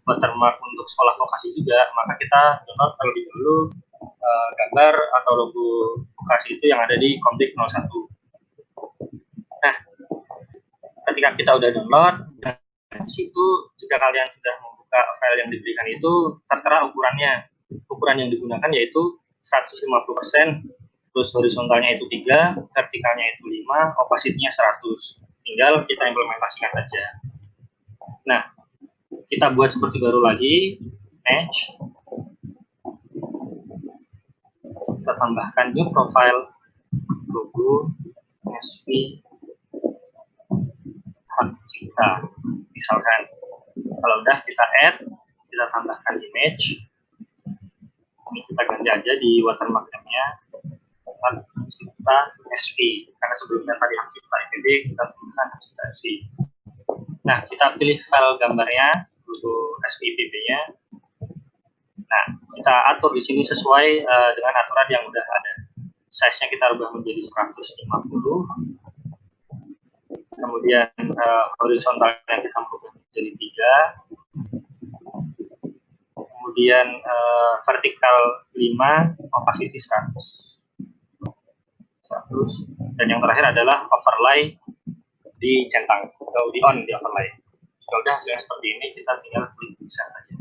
watermark untuk sekolah vokasi juga, maka kita download terlebih dulu gambar atau logo vokasi itu yang ada di Komdik 01. Nah, ketika kita udah download, di situ jika kalian sudah membuka file yang diberikan itu, tertera ukurannya. Ukuran yang digunakan yaitu 150%, terus horizontalnya itu 3, vertikalnya itu 5, opacity-nya 100. Tinggal kita implementasikan saja. Nah, kita buat seperti baru lagi, match. Kita tambahkan new profile, logo, SV, hak cipta. Misalkan, kalau udah kita add, kita tambahkan image. Ini kita ganti aja di watermark name-nya hak cipta SV, karena sebelumnya tadi hak cipta IPB, kita tambahkan hak cipta SV. Nah, kita pilih file gambarnya, logo SVIPB-nya. Nah, kita atur di sini sesuai dengan aturan yang udah ada. Size-nya kita rubah menjadi 150. Kemudian horizontalnya kita rubah menjadi 3. Kemudian vertikal 5, opacity 100. Dan yang terakhir adalah overlay dicentang atau di overlay. Kalau udah hasilnya seperti ini, kita tinggal klik bisa saja.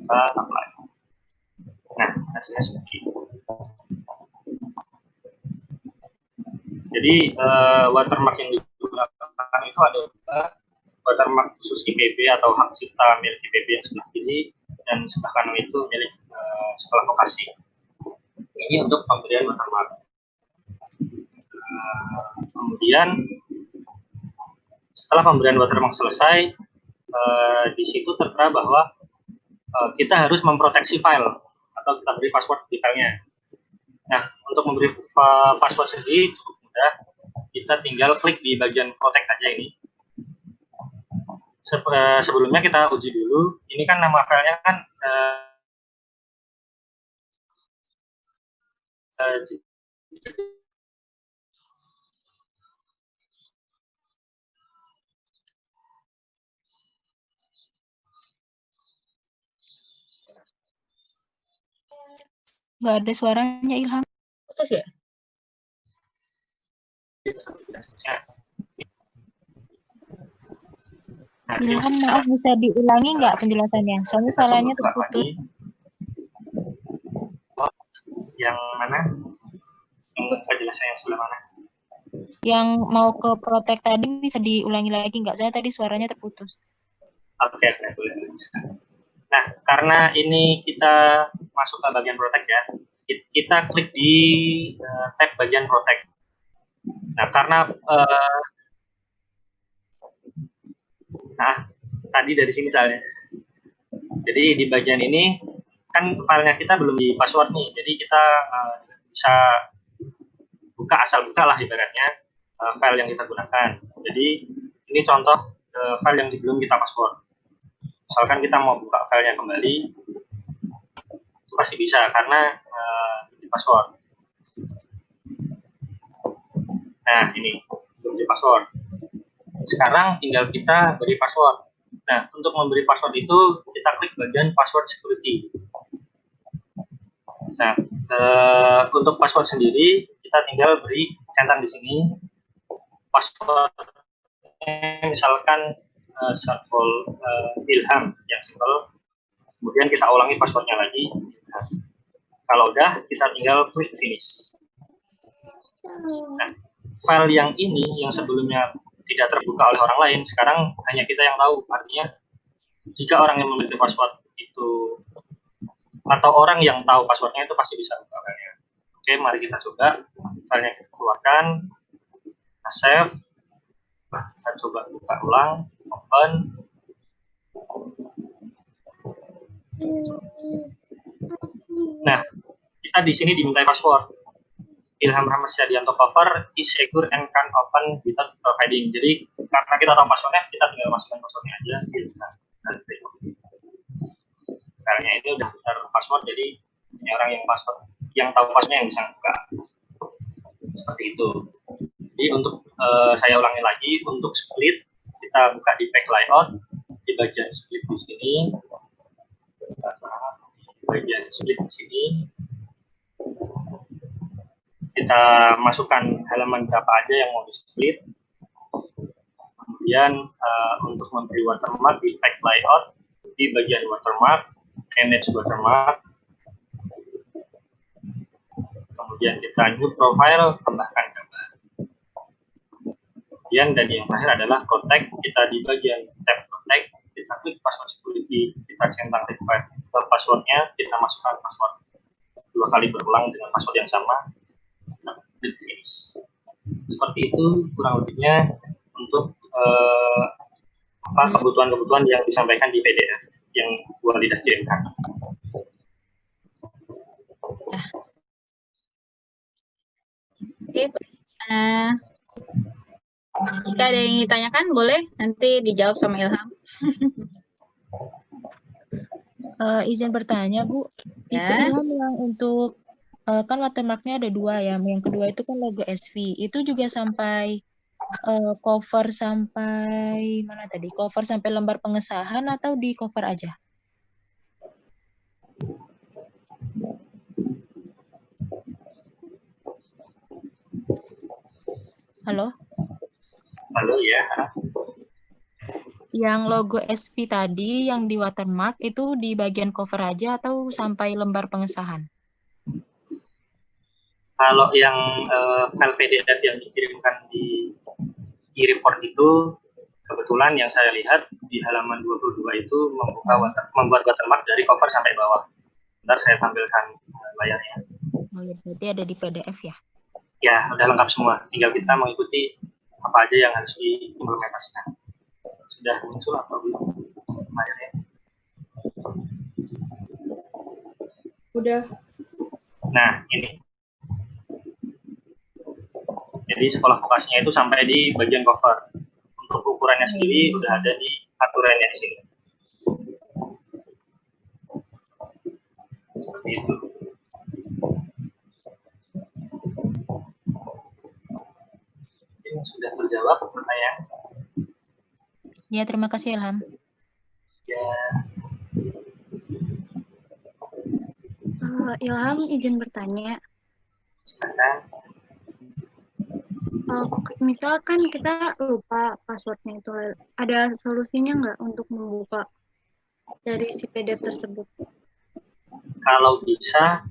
Kita apply. Nah, hasilnya seperti ini. Jadi watermark yang digunakan itu ada watermark khusus IPB atau hak cipta milik IPB yang sebelah kiri, dan sebelah kanan itu milik sekolah vokasi. Ini untuk pemberian watermark. Kemudian setelah pemberian watermark selesai, di situ tertera bahwa kita harus memproteksi file atau kita beri password di filenya. Nah, untuk memberi password sendiri cukup mudah. Kita tinggal klik di bagian protect aja ini. Sebelumnya kita uji dulu. Ini kan nama filenya kan Nggak ada suaranya Ilham. Putus ya? Nah, Ilham, maaf bisa diulangi nggak penjelasannya? Soalnya suaranya buka terputus. lagi. Yang mana? Yang penjelasan yang sebelah mana? Yang mau ke protek tadi bisa diulangi lagi nggak? Soalnya tadi suaranya terputus. Oke, boleh. Nah, karena ini kita masuk ke bagian protect ya, kita klik di tab bagian protect. Nah, karena tadi dari sini soalnya. Jadi di bagian ini kan filenya kita belum di password nih, jadi kita bisa buka asal buka lah ibaratnya file yang kita gunakan. Jadi ini contoh file yang belum kita password. Misalkan kita mau buka filenya kembali, itu pasti bisa karena di password. Nah, ini belum di password. Sekarang tinggal kita beri password. Nah, untuk memberi password itu kita klik bagian password security. Nah, untuk password sendiri kita tinggal beri centang di sini. Passwordnya misalkan Ilham yang simple. Kemudian kita ulangi passwordnya lagi. Nah, kalau udah, kita tinggal klik finish. Nah, file yang ini yang sebelumnya tidak terbuka oleh orang lain, sekarang hanya kita yang tahu. Artinya, jika orang yang memiliki password itu atau orang yang tahu passwordnya itu pasti bisa buka filenya. Oke, mari kita coba. Filenya kita keluarkan, kita save, kita coba buka ulang, open. Nah, kita di sini dimintai password. Ilham Ramadsyadianto cover is secure and can open without providing. Jadi karena kita tahu passwordnya, kita tinggal masukkan passwordnya aja. Filenya ini udah benar password, jadi hanya orang yang tahu passwordnya yang bisa buka. Seperti itu. Jadi untuk saya ulangi lagi, untuk split kita buka di pack layout di bagian split di sini. Bagian split di sini. Kita masukkan halaman berapa aja yang mau di split. Kemudian untuk memberi watermark di pack layout di bagian watermark, manage watermark. Kemudian kita new profile, tambahkan gambar. Kemudian dan yang terakhir adalah protect. Kita di bagian tab protect, kita klik password security, kita centang passwordnya, kita masukkan password 2 kali berulang dengan password yang sama. Seperti itu kurang lebihnya untuk kebutuhan-kebutuhan yang disampaikan di PDF yang Bu Lidah kirimkan. Oke, jika ada yang ditanyakan boleh nanti dijawab sama Ilham. Izin bertanya Bu, Ya. itu Ilham yang untuk kan watermarknya ada 2 ya, yang kedua itu kan logo SV, itu juga sampai cover sampai mana tadi? Cover sampai lembar pengesahan atau di cover aja? Halo? Halo ya. Yang logo SV tadi yang di watermark itu di bagian cover aja atau sampai lembar pengesahan? Kalau yang file PDF yang dikirimkan di e-report itu kebetulan yang saya lihat di halaman 22 itu membuat watermark dari cover sampai bawah. Bentar saya tampilkan layarnya. Oh ya, berarti ada di PDF ya? Ya, udah lengkap semua. Tinggal kita mengikuti apa aja yang harus diimplementasikan. Sudah muncul atau belum layarnya? Udah. Nah, ini. Jadi sekolah vokasinya itu sampai di bagian cover. Untuk ukurannya sendiri udah ada di aturannya di sini. Seperti itu. Ini sudah terjawab pertanyaan? Ya, terima kasih Ilham. Ya. Ilham izin bertanya. Silakan. Misalkan kita lupa passwordnya itu, ada solusinya nggak untuk membuka dari si PDF tersebut? Kalau bisa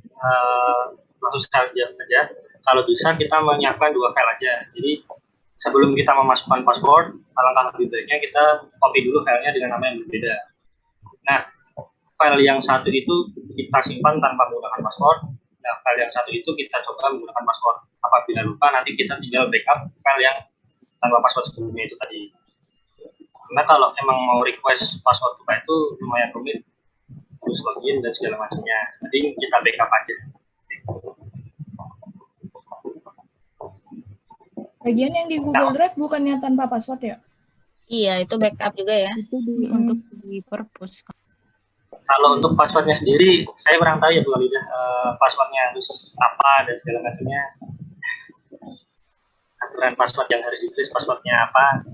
langsung saja. Kalau bisa kita menyiapkan 2 file aja. Jadi sebelum kita memasukkan password, alangkah lebih baiknya kita copy dulu filenya dengan nama yang berbeda. Nah, file yang satu itu kita simpan tanpa menggunakan password. Nah, file yang satu itu kita coba menggunakan password. Apabila lupa, nanti kita tinggal backup file yang tanpa password sebelumnya itu tadi. Karena kalau emang mau request password lupa itu lumayan rumit, terus login dan segala macamnya. Jadi kita backup aja. Bagian yang di Google Drive bukannya tanpa password ya? Iya, itu backup juga ya. Itu untuk di purpose. Kalau untuk passwordnya sendiri, saya kurang tahu ya Bu Alida, passwordnya harus apa dan segala macamnya. Aturan password yang harus ditulis passwordnya apa,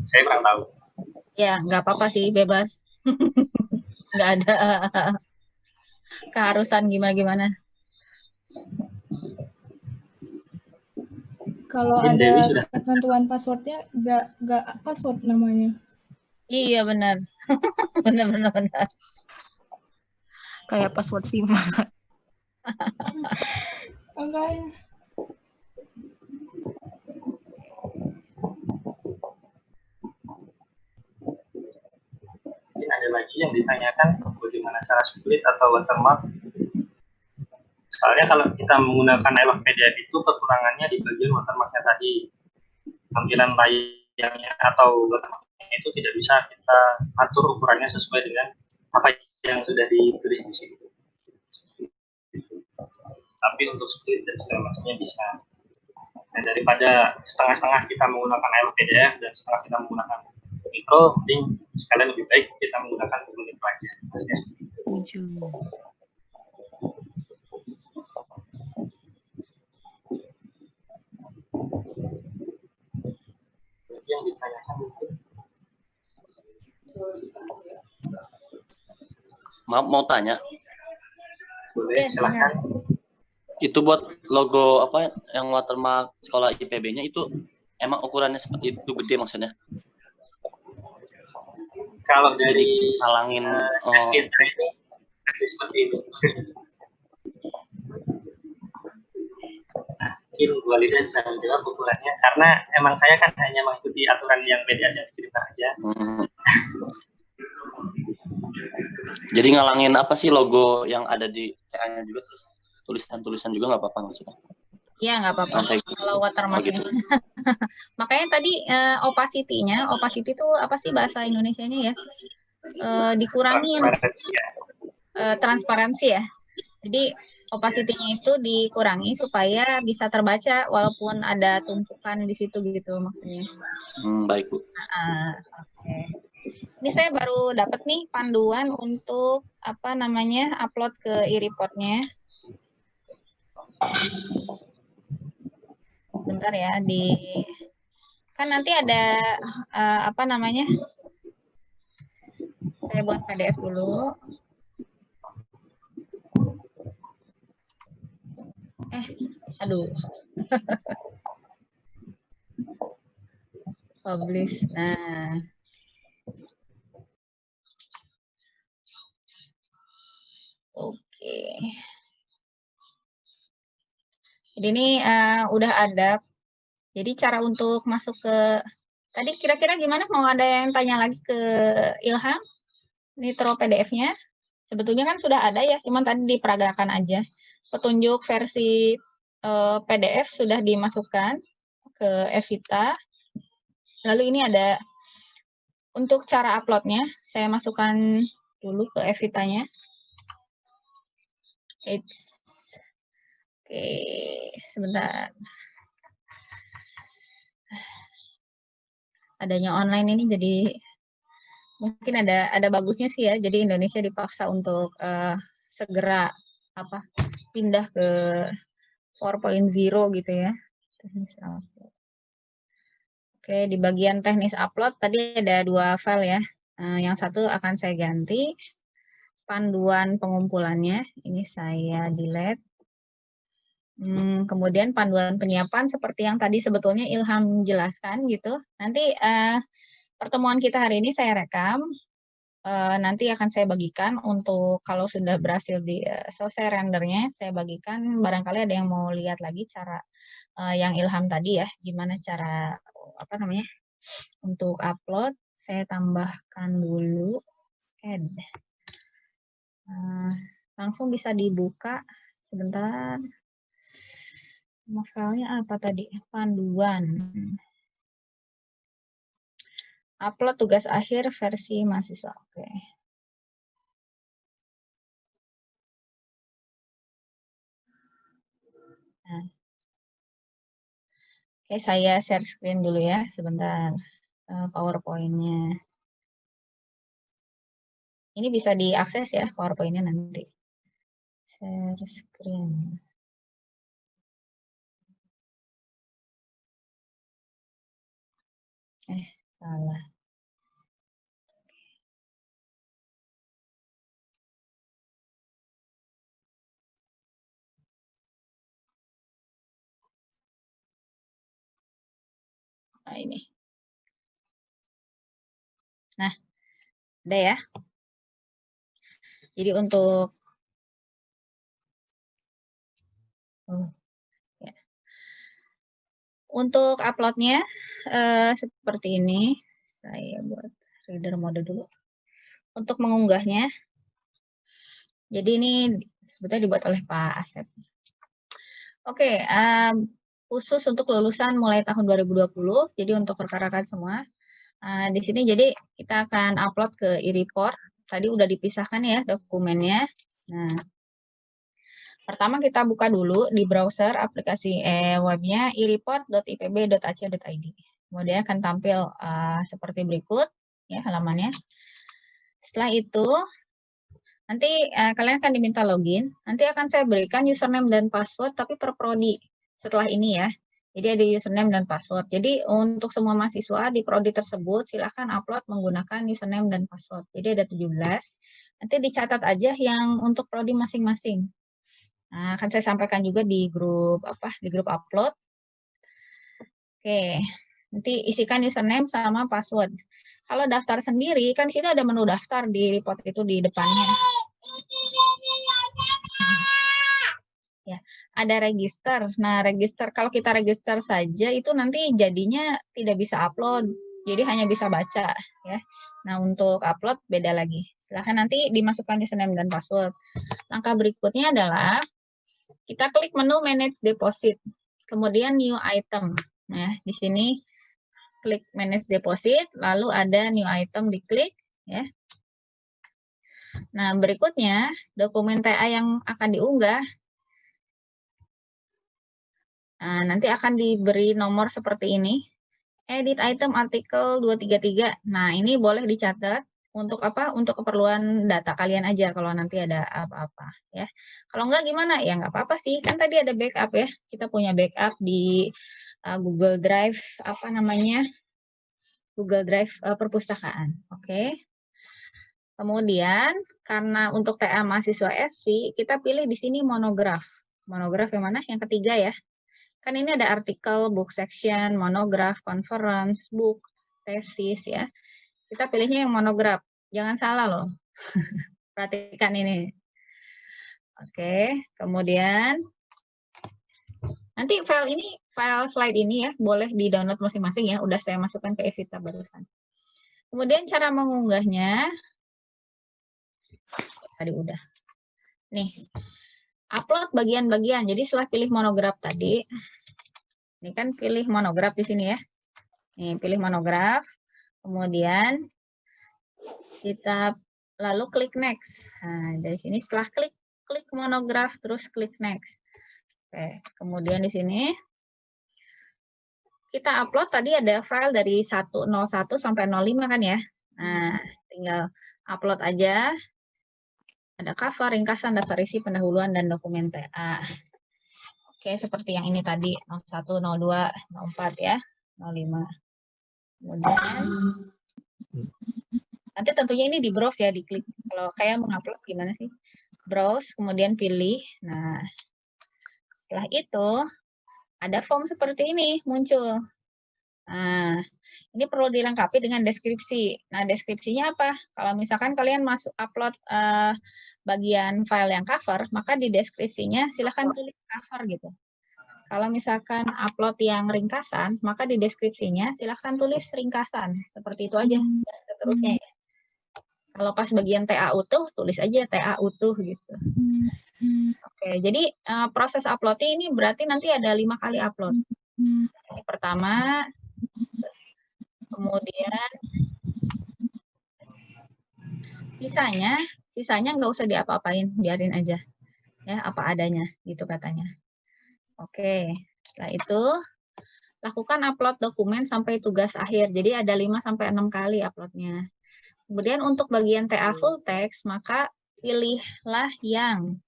saya kurang tahu. Ya, nggak apa-apa sih, bebas. Nggak ada keharusan gimana-gimana. Kalau Mungkin Dewi ada sudah. ketentuan passwordnya, nggak password namanya. Iya, benar. Benar. Kayak password SIM. Makanya. Mungkin ada lagi yang ditanyakan bagaimana cara split atau watermark. Soalnya kalau kita menggunakan iLog PDF itu kekurangannya di bagian watermarknya tadi. Tampilan layarnya atau watermarknya itu tidak bisa kita atur ukurannya sesuai dengan apa yang sudah ditulis di sini. Tapi untuk split dan segala macamnya bisa. Nah, daripada setengah-setengah kita menggunakan iLog PDF dan setengah kita menggunakan Micro, mending sekalian lebih baik kita menggunakan Google Micro aja. Yang ditanyakan mungkin. Maaf, mau tanya. Boleh, silahkan. Itu buat logo apa yang watermark sekolah IPB-nya itu emang ukurannya seperti itu, gede maksudnya? Kalau dari halangin seperti itu. Mungkin Bu Alida bisa menjawab ukurannya, karena emang saya kan hanya mengikuti aturan yang PDF yang dikirimkan aja. Jadi ngalangin apa sih logo yang ada di TA-nya juga, terus tulisan-tulisan juga nggak apa-apa maksudnya? Iya, nggak apa-apa. Kalau watermarknya. Gitu. Makanya tadi opacity-nya, opacity itu apa sih bahasa Indonesianya ya? Dikurangin. Transparansi ya. Jadi opacity-nya itu dikurangi supaya bisa terbaca walaupun ada tumpukan di situ gitu maksudnya. Baik, Bu. Oke. Ini saya baru dapat nih panduan untuk apa namanya upload ke e-report-nya. Bentar ya, kan nanti ada apa namanya? Saya buat PDF dulu. Aduh. Publish. Nah. Oke. Jadi ini udah ada. Jadi cara untuk masuk ke tadi kira-kira gimana? Mau ada yang tanya lagi ke Ilham? Nitro PDF-nya? Sebetulnya kan sudah ada ya, cuman tadi diperagakan aja. Petunjuk versi PDF sudah dimasukkan ke Evita. Lalu ini ada untuk cara uploadnya, saya masukkan dulu ke Evita-nya. Oke, sebentar. Adanya online ini jadi mungkin ada bagusnya sih ya. Jadi Indonesia dipaksa untuk segera pindah ke 4.0 gitu ya. Teknis upload. Oke, di bagian teknis upload tadi ada 2 file ya. Yang satu akan saya ganti. panduan pengumpulannya. Ini saya delete. Kemudian panduan penyiapan seperti yang tadi sebetulnya Ilham jelaskan gitu. Nanti pertemuan kita hari ini saya rekam. Nanti akan saya bagikan untuk kalau sudah berhasil selesai rendernya, saya bagikan. Barangkali ada yang mau lihat lagi cara yang Ilham tadi ya, gimana cara untuk upload. Saya tambahkan dulu add. Langsung bisa dibuka sebentar. Filenya apa tadi? Panduan. Upload tugas akhir versi mahasiswa. Oke. Nah. Oke, saya share screen dulu ya, sebentar. PowerPoint-nya. Ini bisa diakses ya, PowerPoint-nya nanti. Share screen. Salah. Nah, ini. Nah, udah ya. Jadi untuk untuk uploadnya seperti ini. Saya buat reader mode dulu. Untuk mengunggahnya, jadi ini sebetulnya dibuat oleh Pak Asep. Oke, khusus untuk lulusan mulai tahun 2020, jadi untuk rekan-rekan semua. Di sini jadi kita akan upload ke e-report. Tadi udah dipisahkan ya dokumennya. Nah, pertama kita buka dulu di browser aplikasi webnya e-report.ipb.ac.id. Kemudian akan tampil seperti berikut ya halamannya. Setelah itu nanti kalian akan diminta login. Nanti akan saya berikan username dan password tapi per prodi setelah ini ya. Jadi ada username dan password. Jadi untuk semua mahasiswa di prodi tersebut silahkan upload menggunakan username dan password. Jadi ada 17. Nanti dicatat aja yang untuk prodi masing-masing. Nah, akan saya sampaikan juga di grup upload. Oke. Nanti isikan username sama password. Kalau daftar sendiri kan di situ ada menu daftar di report itu di depannya. Ya, ada register. Nah, register kalau kita register saja itu nanti jadinya tidak bisa upload. Jadi hanya bisa baca ya. Nah, untuk upload beda lagi. Silahkan nanti dimasukkan username dan password. Langkah berikutnya adalah kita klik menu manage deposit. Kemudian new item. Nah, di sini klik manage deposit, lalu ada new item diklik ya. Nah, berikutnya dokumen TA yang akan diunggah nanti akan diberi nomor seperti ini. Edit item artikel 233. Nah, ini boleh dicatat untuk apa? Untuk keperluan data kalian aja kalau nanti ada apa-apa ya. Kalau enggak gimana? Ya enggak apa-apa sih. Kan tadi ada backup ya. Kita punya backup di Google Drive Google Drive perpustakaan. Oke. Kemudian karena untuk TA mahasiswa SV, kita pilih di sini monograf. Monograf yang mana? Yang ketiga ya. Kan ini ada artikel, book section, monograf, conference, book, tesis ya. Kita pilihnya yang monograf. Jangan salah loh. Perhatikan ini. Oke, kemudian nanti file slide ini ya, boleh di-download masing-masing ya. Udah saya masukkan ke Evita barusan. Kemudian cara mengunggahnya, tadi udah. Nih, upload bagian-bagian. Jadi setelah pilih monograf tadi, ini kan pilih monograf di sini ya. Nih, pilih monograf. Kemudian kita lalu klik next. Nah, dari sini setelah klik monograf terus klik next. Oke, kemudian di sini kita upload tadi ada file dari 101 sampai 05 kan ya. Nah, tinggal upload aja. Ada cover, ringkasan, daftar isi, pendahuluan, dan dokumen TA. Oke, seperti yang ini tadi, 01, 02, 04 ya, 05. Kemudian Nanti tentunya ini di browse ya, diklik. Kalau kayak mengupload gimana sih? Browse, kemudian pilih. Nah, setelah itu ada form seperti ini muncul. Nah, ini perlu dilengkapi dengan deskripsi. Nah, deskripsinya apa? Kalau misalkan kalian masuk upload bagian file yang cover, maka di deskripsinya silahkan tulis cover gitu. Kalau misalkan upload yang ringkasan, maka di deskripsinya silahkan tulis ringkasan. Seperti itu aja, dan seterusnya ya. Kalau pas bagian TA utuh, tulis aja TA utuh gitu. Oke, jadi proses uploadnya ini berarti nanti ada 5 kali upload. Ini pertama, kemudian sisanya nggak usah diapa-apain, biarin aja. Ya, apa adanya, gitu katanya. Oke, setelah itu lakukan upload dokumen sampai tugas akhir. Jadi ada 5-6 kali uploadnya. Kemudian untuk bagian TA full text, maka pilihlah yang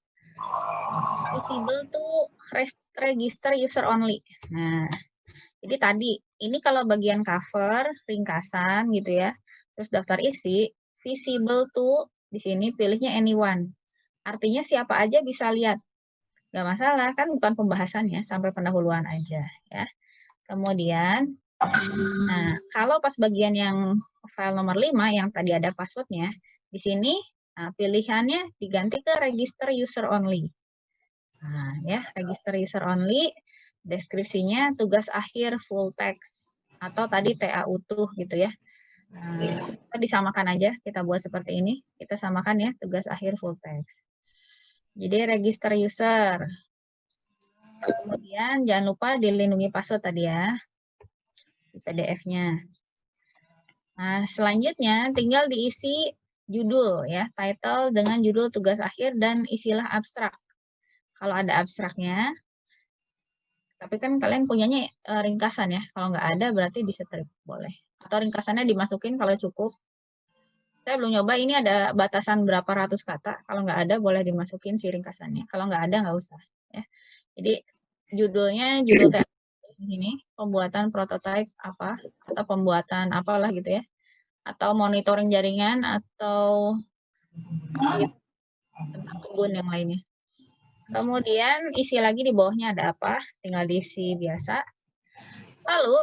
visible to register user only. Nah, jadi tadi, ini kalau bagian cover, ringkasan gitu ya, terus daftar isi, visible to, di sini pilihnya anyone. Artinya siapa aja bisa lihat. Nggak masalah, kan bukan pembahasan ya, sampai pendahuluan aja ya. Kemudian, nah kalau pas bagian yang file nomor 5 yang tadi ada passwordnya, di sini pilihannya diganti ke register user only. Nah ya, register user only, deskripsinya tugas akhir full text atau tadi TA utuh gitu ya. Nah, kita disamakan aja, kita buat seperti ini, kita samakan ya tugas akhir full text. Jadi register user. Kemudian jangan lupa dilindungi password tadi ya, di PDF-nya. Nah, selanjutnya tinggal diisi judul ya, title dengan judul tugas akhir dan isilah abstrak. Kalau ada abstraknya, tapi kan kalian punyanya ringkasan ya. Kalau nggak ada berarti di-strip boleh. Atau ringkasannya dimasukin kalau cukup. Saya belum nyoba, ini ada batasan berapa ratus kata. Kalau nggak ada boleh dimasukin si ringkasannya. Kalau nggak ada nggak usah. Ya. Jadi judulnya judul di sini, pembuatan prototipe apa atau pembuatan apalah gitu ya. Atau monitoring jaringan atau tentang kebun yang lainnya. Kemudian isi lagi di bawahnya ada apa, tinggal diisi biasa. Lalu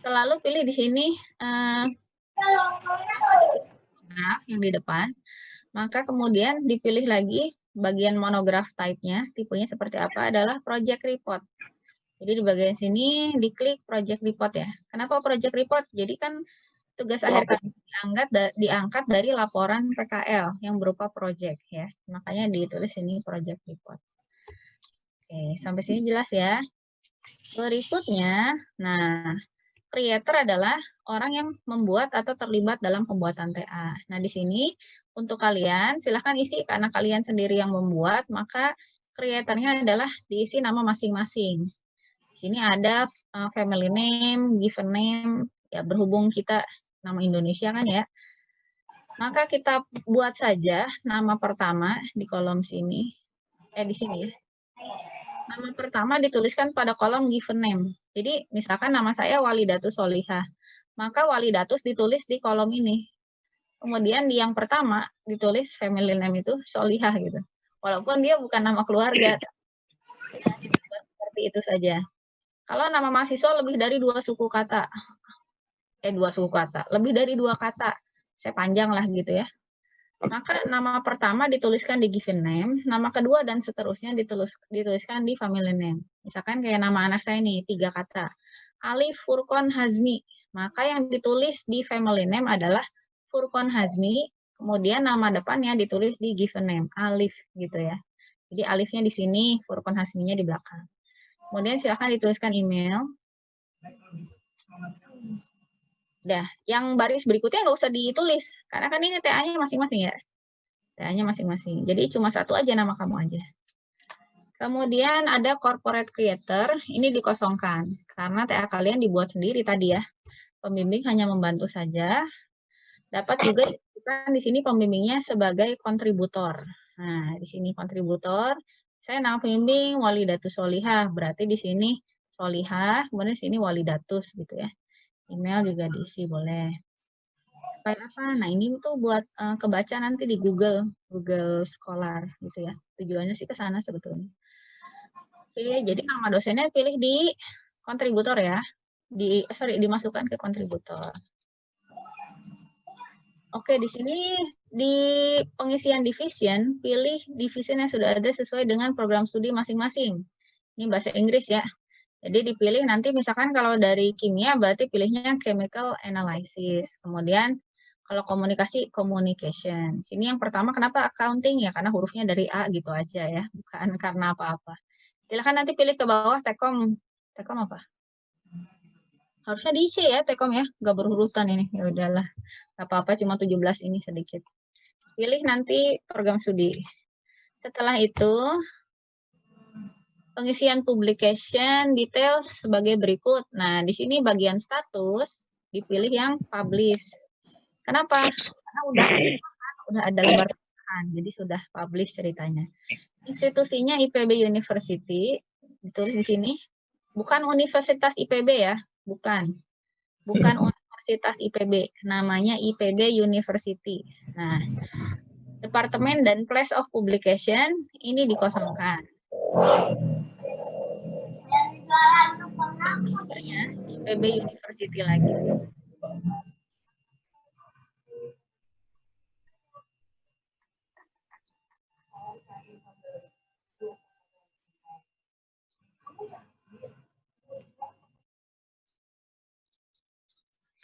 selalu pilih di sini graf yang di depan, maka kemudian dipilih lagi bagian monograph type-nya, tipenya seperti apa adalah project report. Jadi di bagian sini diklik project report ya. Kenapa project report? Jadi kan tugas akhir kami diangkat dari laporan PKL yang berupa project ya. Makanya ditulis ini project report. Oke, sampai sini jelas ya. Berikutnya, nah creator adalah orang yang membuat atau terlibat dalam pembuatan TA. Nah, di sini untuk kalian silahkan isi karena kalian sendiri yang membuat, maka creatornya adalah diisi nama masing-masing. Di sini ada family name, given name, ya berhubung kita nama Indonesia kan ya. Maka kita buat saja nama pertama di kolom sini, di sini ya. Nama pertama dituliskan pada kolom given name. Jadi misalkan nama saya Walidatus Solihah, maka Walidatus ditulis di kolom ini. Kemudian di yang pertama ditulis family name itu Solihah gitu. Walaupun dia bukan nama keluarga. Seperti itu saja. Kalau nama mahasiswa lebih dari 2 suku kata. 2 suku kata, lebih dari 2 kata. Saya panjang lah gitu ya. Maka nama pertama dituliskan di given name, nama kedua dan seterusnya dituliskan di family name. Misalkan kayak nama anak saya nih, 3 kata. Alif Furqon Hazmi. Maka yang ditulis di family name adalah Furqon Hazmi, kemudian nama depannya ditulis di given name, Alif gitu ya. Jadi alifnya di sini, Furqon Hazminya di belakang. Kemudian silakan dituliskan email. Dah, yang baris berikutnya nggak usah ditulis, karena kan ini TA-nya masing-masing ya. TA-nya masing-masing. Jadi cuma satu aja nama kamu aja. Kemudian ada corporate creator, ini dikosongkan. Karena TA kalian dibuat sendiri tadi ya. Pembimbing hanya membantu saja. Dapat juga disebutkan di sini pembimbingnya sebagai kontributor. Nah, di sini kontributor. Saya nama pembimbing Walidatus Solihah, berarti di sini Solihah, kemudian di sini Walidatus gitu ya. Email juga diisi boleh. Kayak apa? Nah, ini tuh buat kebaca nanti di Google Scholar gitu ya. Tujuannya sih ke sana sebetulnya. Oke, jadi nama dosennya pilih di kontributor ya. Dimasukkan ke kontributor. Oke, di sini di pengisian division, pilih division yang sudah ada sesuai dengan program studi masing-masing. Ini bahasa Inggris ya. Jadi dipilih nanti misalkan kalau dari kimia berarti pilihnya chemical analysis. Kemudian kalau komunikasi, communication. Sini yang pertama kenapa accounting ya? Karena hurufnya dari A gitu aja ya, bukan karena apa-apa. Silakan nanti pilih ke bawah Tekom. Tekom apa? Harusnya diisi ya Tekom ya, nggak berurutan ini. Ya udahlah, nggak apa-apa, cuma 17 ini sedikit. Pilih nanti program studi. Setelah itu, pengisian publication details sebagai berikut. Nah, di sini bagian status dipilih yang publish. Kenapa? Karena udah ada lembar tambahan, jadi sudah publish ceritanya. Institusinya IPB University, ditulis di sini. Bukan Universitas IPB ya, bukan. Bukan Universitas IPB, namanya IPB University. Nah, departemen dan place of publication ini dikosongkan. Usernya IPB University lagi.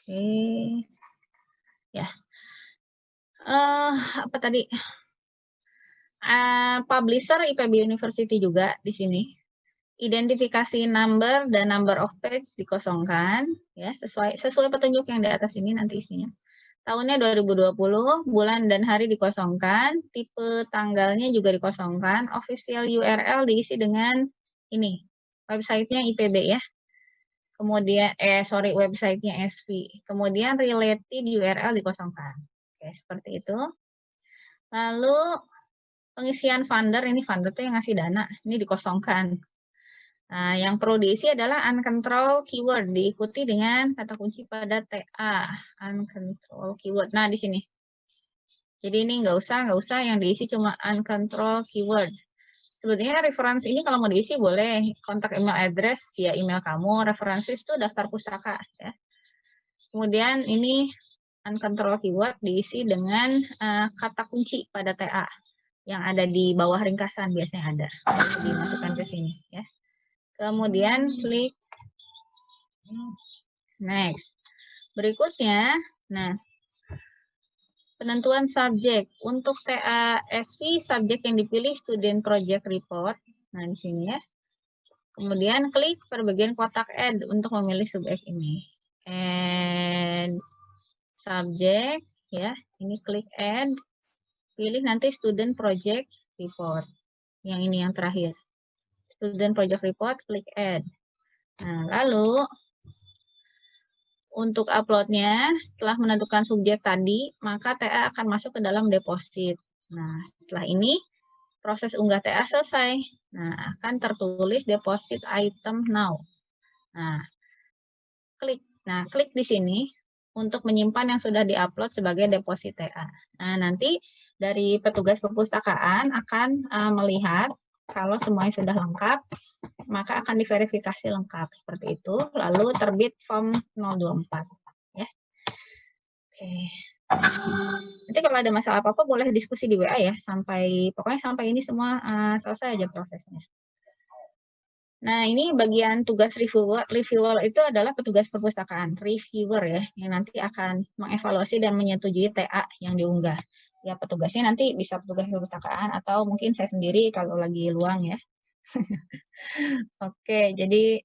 Oke, ya. Apa tadi? Publisher IPB University juga di sini. Identifikasi number dan number of page dikosongkan, ya sesuai petunjuk yang di atas ini nanti isinya. Tahunnya 2020, bulan dan hari dikosongkan, tipe tanggalnya juga dikosongkan, official URL diisi dengan ini, websitenya IPB ya. Kemudian, websitenya SV. Kemudian related URL dikosongkan. Oke, seperti itu. Lalu pengisian funder, ini funder tuh yang ngasih dana, ini dikosongkan. Nah, yang perlu diisi adalah uncontrolled keyword, diikuti dengan kata kunci pada TA, uncontrolled keyword. Nah, di sini. Jadi ini nggak usah, yang diisi cuma uncontrolled keyword. Sebetulnya referensi ini kalau mau diisi boleh kontak email address ya email kamu, referensi itu daftar pustaka ya. Kemudian ini uncontrolled keyword diisi dengan kata kunci pada TA yang ada di bawah ringkasan biasanya ada. Dimasukkan ke sini ya. Kemudian klik next. Berikutnya, nah penentuan subjek. Untuk TASV, subjek yang dipilih student project report. Nah, di sini ya. Kemudian klik pada bagian kotak add untuk memilih subjek ini. Add subjek, ya. Ini klik add. Pilih nanti student project report. Yang ini yang terakhir. Student project report, klik add. Nah, lalu untuk uploadnya, setelah menentukan subjek tadi, maka TA akan masuk ke dalam deposit. Nah, setelah ini, proses unggah TA selesai. Nah, akan tertulis deposit item now. Nah, klik di sini untuk menyimpan yang sudah diupload sebagai deposit TA. Nah, nanti dari petugas perpustakaan akan melihat kalau semuanya sudah lengkap, maka akan diverifikasi lengkap seperti itu, lalu terbit form 024 ya. Oke. Nanti kalau ada masalah apa-apa boleh diskusi di WA ya, pokoknya sampai ini semua selesai aja prosesnya. Nah, ini bagian tugas reviewer. Reviewer itu adalah petugas perpustakaan, reviewer ya, yang nanti akan mengevaluasi dan menyetujui TA yang diunggah. Ya, petugasnya nanti bisa petugas perpustakaan atau mungkin saya sendiri kalau lagi luang ya. Oke, jadi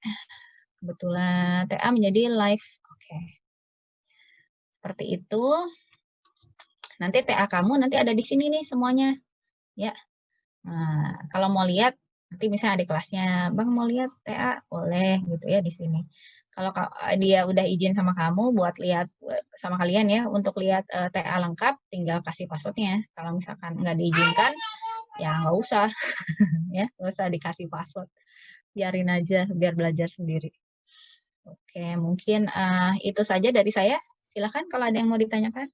kebetulan TA menjadi live. Oke. Seperti itu. Nanti TA kamu nanti ada di sini nih semuanya. Ya. Nah, kalau mau lihat nanti misalnya ada kelasnya, Bang mau lihat TA, boleh gitu ya di sini. Kalau dia udah izin sama kamu buat lihat sama kalian ya untuk lihat TA lengkap, tinggal kasih passwordnya. Kalau misalkan nggak diizinkan, ya nggak usah, ya nggak usah dikasih password, biarin aja biar belajar sendiri. Oke, mungkin itu saja dari saya. Silakan kalau ada yang mau ditanyakan.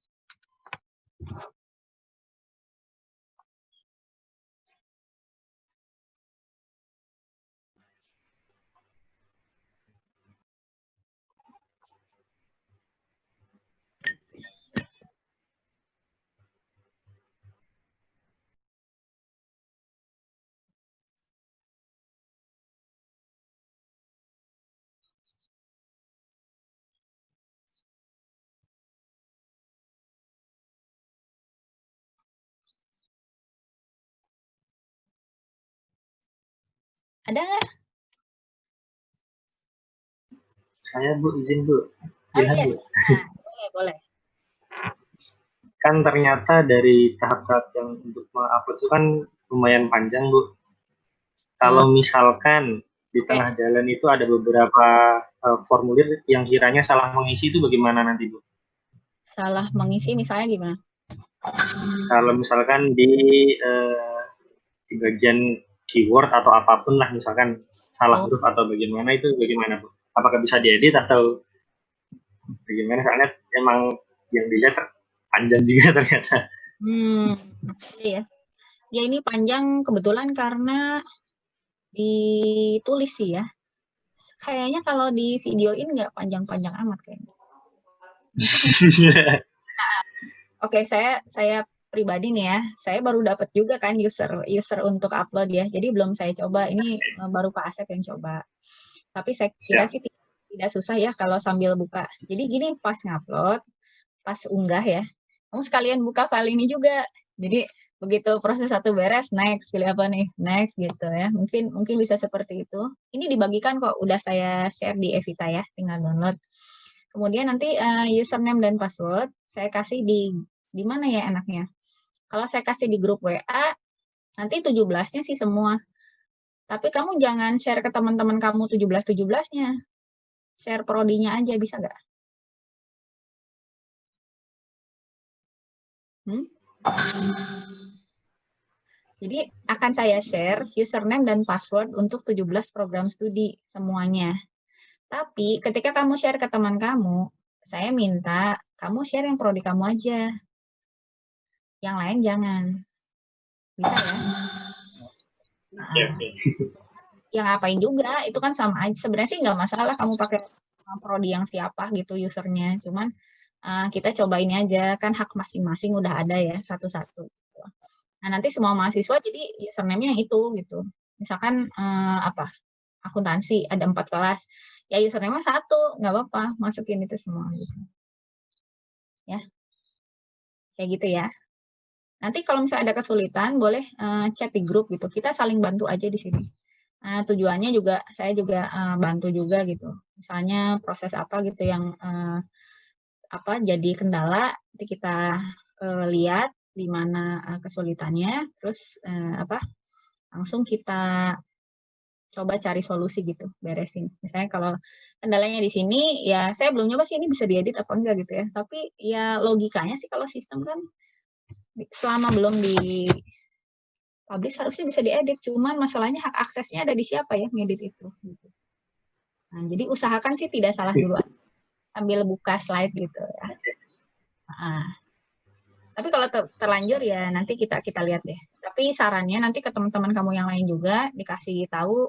Ada nggak? Saya Bu, izin Bu. Oh Silahkan iya, Bu. boleh, boleh. Kan ternyata dari tahap-tahap yang untuk mengupload itu kan lumayan panjang Bu. Kalau misalkan di tengah jalan itu ada beberapa formulir yang kiranya salah mengisi itu bagaimana nanti Bu? Salah mengisi misalnya gimana? Kalau misalkan di bagian keyword atau apapun lah, misalkan salah huruf atau bagaimana, itu bagaimana Bu? Apakah bisa diedit atau bagaimana? Soalnya emang yang dilihat panjang juga ternyata. Iya. Ya ini panjang kebetulan karena ditulis sih ya. Kayaknya kalau di videoin nggak panjang-panjang amat kayaknya. Oke, saya pribadi nih ya, saya baru dapat juga kan user untuk upload ya. Jadi belum saya coba, ini baru Pak Asep yang coba. Tapi saya kira sih tidak susah ya kalau sambil buka. Jadi gini, pas ngupload, pas unggah ya, kamu sekalian buka file ini juga. Jadi begitu proses satu beres, next, pilih apa nih, next gitu ya. Mungkin bisa seperti itu. Ini dibagikan kok, udah saya share di Evita ya, tinggal download. Kemudian nanti username dan password saya kasih di mana ya enaknya. Kalau saya kasih di grup WA, nanti 17-nya sih semua. Tapi kamu jangan share ke teman-teman kamu 17-17-nya. Share prodinya aja, bisa nggak? Jadi akan saya share username dan password untuk 17 program studi semuanya. Tapi ketika kamu share ke teman kamu, saya minta kamu share yang prodi kamu aja. Yang lain jangan. Bisa ya? Yang ngapain juga, itu kan sama aja. Sebenarnya sih nggak masalah kamu pakai prodi yang siapa gitu usernya. Cuman kita coba ini aja, kan hak masing-masing udah ada ya, satu-satu. Nah, nanti semua mahasiswa jadi username-nya yang itu gitu. Misalkan akuntansi, ada 4 kelas. Ya username-nya 1, nggak apa-apa, masukin itu semua gitu. Ya. Kayak gitu ya. Nanti kalau misalnya ada kesulitan, boleh chat di grup gitu. Kita saling bantu aja di sini. Nah, tujuannya juga, saya juga bantu juga gitu. Misalnya proses apa gitu yang jadi kendala, nanti kita lihat di mana kesulitannya, terus langsung kita coba cari solusi gitu, beresin. Misalnya kalau kendalanya di sini, ya saya belum nyoba sih ini bisa diedit apa enggak gitu ya. Tapi ya logikanya sih kalau sistem kan selama belum di publish harusnya bisa diedit. Cuman masalahnya hak aksesnya ada di siapa ya ngedit itu. Gitu. Nah, jadi usahakan sih tidak salah dulu. Sambil buka slide gitu ya. Tapi kalau terlanjur ya nanti kita lihat deh. Tapi sarannya nanti ke teman-teman kamu yang lain juga dikasih tahu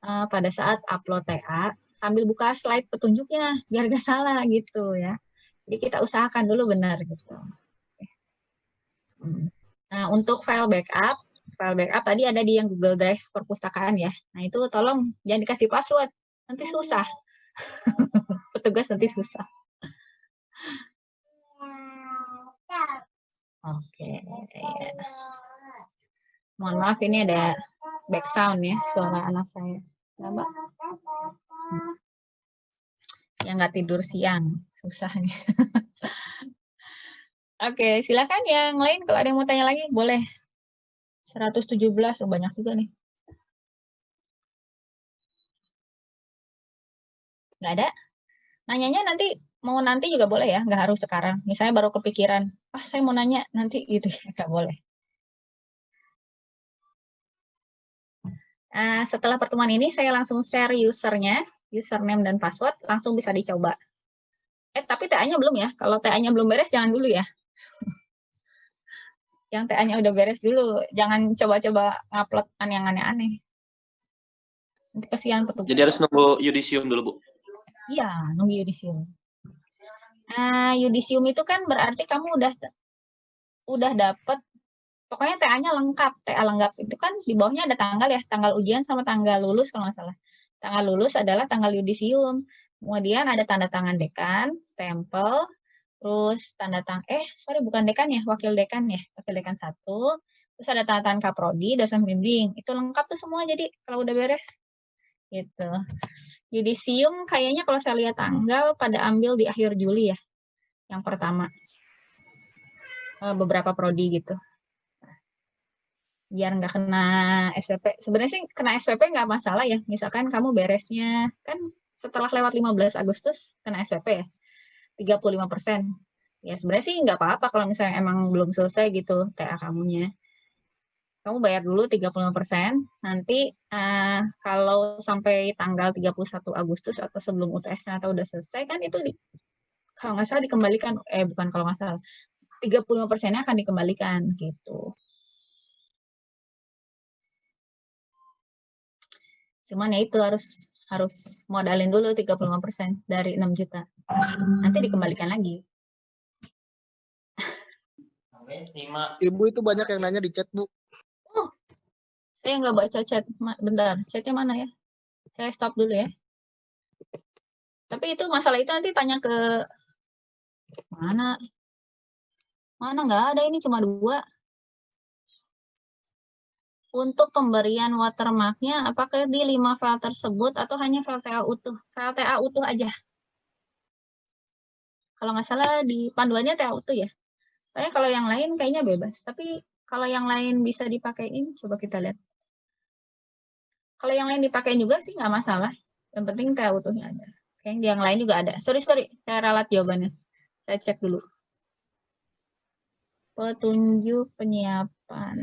pada saat upload TA sambil buka slide petunjuknya biar gak salah gitu ya. Jadi kita usahakan dulu benar gitu. Nah, untuk file backup tadi ada di yang Google Drive perpustakaan ya. Nah, itu tolong jangan dikasih password, nanti susah. Petugas nanti susah. Oke. Mohon maaf ini ada back sound ya, suara anak saya. Mbak? Yang nggak tidur siang, susah nih. Oke, silakan yang lain kalau ada yang mau tanya lagi, boleh. 117, banyak juga nih. Nggak ada? Nanyanya nanti, mau nanti juga boleh ya, nggak harus sekarang. Misalnya baru kepikiran, saya mau nanya nanti gitu, nggak boleh. Setelah pertemuan ini, saya langsung share usernya, username dan password, langsung bisa dicoba. Tapi TA-nya belum ya, kalau TA-nya belum beres, jangan dulu ya. Yang TA-nya udah beres dulu, jangan coba-coba ngupload yang aneh-aneh. Nanti kasihan petugas. Jadi harus nunggu yudisium dulu, Bu? Iya, nunggu yudisium. Yudisium itu kan berarti kamu udah dapet, pokoknya TA-nya lengkap. TA lengkap itu kan di bawahnya ada tanggal ya, tanggal ujian sama tanggal lulus kalau nggak salah. Tanggal lulus adalah tanggal yudisium. Kemudian ada tanda tangan dekan, stempel, terus tanda tangan, bukan dekan ya, wakil dekan ya, wakil dekan 1, Terus ada tanda tangan kaprodi, dosen pembimbing. Itu lengkap tuh semua jadi kalau udah beres. Gitu. Yudisium kayaknya kalau saya lihat tanggal pada ambil di akhir Juli ya. Yang pertama. Beberapa prodi gitu. Biar nggak kena SPP. Sebenarnya sih kena SPP nggak masalah ya. Misalkan kamu beresnya, kan setelah lewat 15 Agustus kena SPP ya. 35%. Ya sebenarnya sih nggak apa-apa kalau misalnya emang belum selesai gitu TA kamunya. Kamu bayar dulu 35%, nanti kalau sampai tanggal 31 Agustus atau sebelum UTS atau udah selesai kan itu kalau nggak salah dikembalikan, bukan kalau nggak salah, 35%-nya akan dikembalikan gitu. Cuman ya itu harus modalin dulu 35% dari 6 juta. Nanti dikembalikan lagi. Ibu itu banyak yang nanya di chat, Bu. Saya nggak baca chat. Bentar, chatnya mana ya? Saya stop dulu ya. Tapi itu masalah itu nanti tanya ke mana? Mana nggak ada, ini cuma 2. Untuk pemberian watermark-nya, apakah di 5 file tersebut atau hanya file TA utuh? File TA utuh aja. Kalau nggak salah di panduannya TA utuh ya. Soalnya kalau yang lain kayaknya bebas. Tapi kalau yang lain bisa dipakein, coba kita lihat. Kalau yang lain dipakein juga sih nggak masalah. Yang penting TA utuhnya ada. Yang lain juga ada. Sorry, saya ralat jawabannya. Saya cek dulu. Petunjuk penyiapan.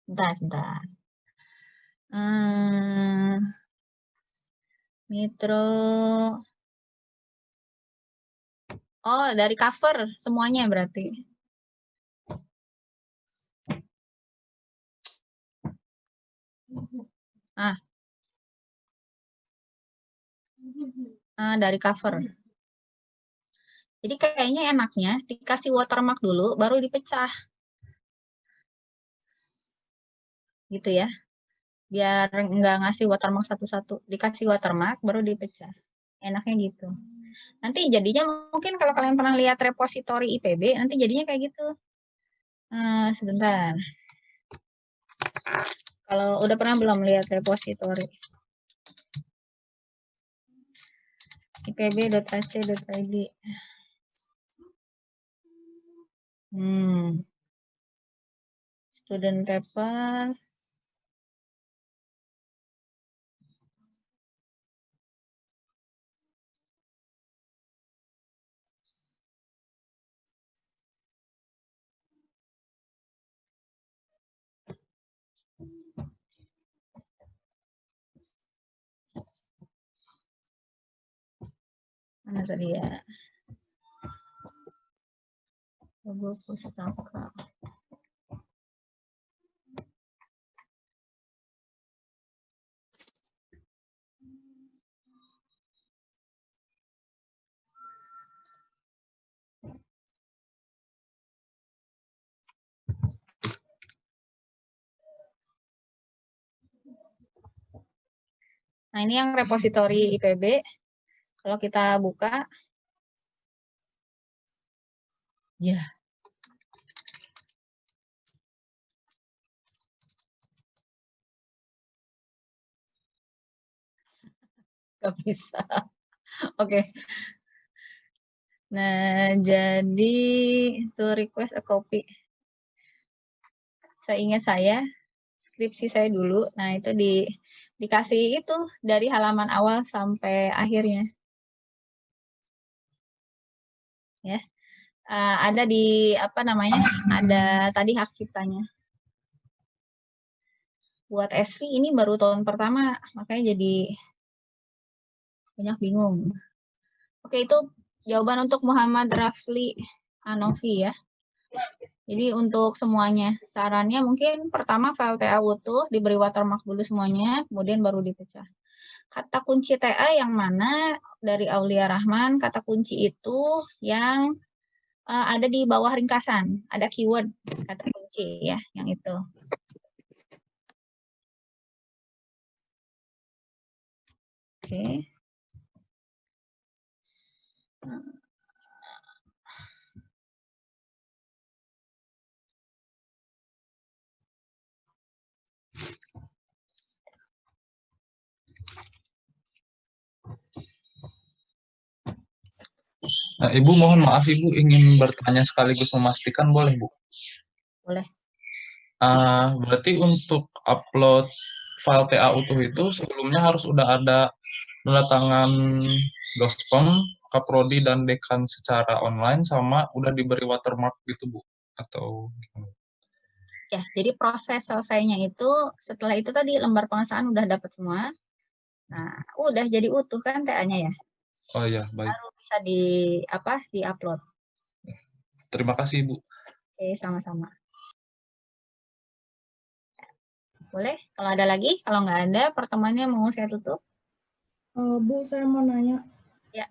Sebentar. Nitro. Oh, dari cover semuanya berarti. Dari cover. Jadi kayaknya enaknya dikasih watermark dulu, baru dipecah. Gitu ya. Biar nggak ngasih watermark satu-satu. Dikasih watermark, baru dipecah. Enaknya gitu. Nanti jadinya mungkin kalau kalian pernah lihat repositori IPB, nanti jadinya kayak gitu. Sebentar. Kalau udah pernah belum lihat repositori? ipb.ac.id. Student paper. Mana tadi ya? Logo pustaka. Nah, ini yang repositori IPB. Kalau kita buka, ya. Gak bisa. Oke. Nah, jadi to request a copy. Saya ingat skripsi saya dulu. Nah, itu dikasih itu dari halaman awal sampai akhirnya. Ya. Ada di ada tadi hak ciptanya. Buat SV ini baru tahun pertama, makanya jadi banyak bingung. Oke, itu jawaban untuk Muhammad Rafli Anovi ya. Jadi untuk semuanya, sarannya mungkin pertama file TA utuh, diberi watermark dulu semuanya, kemudian baru dipecah. Kata kunci TA yang mana dari Aulia Rahman, kata kunci itu yang ada di bawah ringkasan, ada keyword kata kunci ya, yang itu. Oke. Ibu mohon maaf, Ibu ingin bertanya sekaligus memastikan, boleh Bu? Boleh. Berarti untuk upload file TA utuh itu sebelumnya harus udah ada tanda tangan Dospem, Kaprodi, dan Dekan secara online sama udah diberi watermark gitu Bu? Atau gimana? Ya, jadi proses selesainya itu setelah itu tadi lembar pengesahan udah dapat semua. Nah, udah jadi utuh kan TA-nya ya. Oh iya, baik. Baru bisa di-upload. Terima kasih, Bu. Oke, sama-sama. Boleh, kalau ada lagi, kalau nggak ada, pertemuannya mau saya tutup. Bu, saya mau nanya. Ya.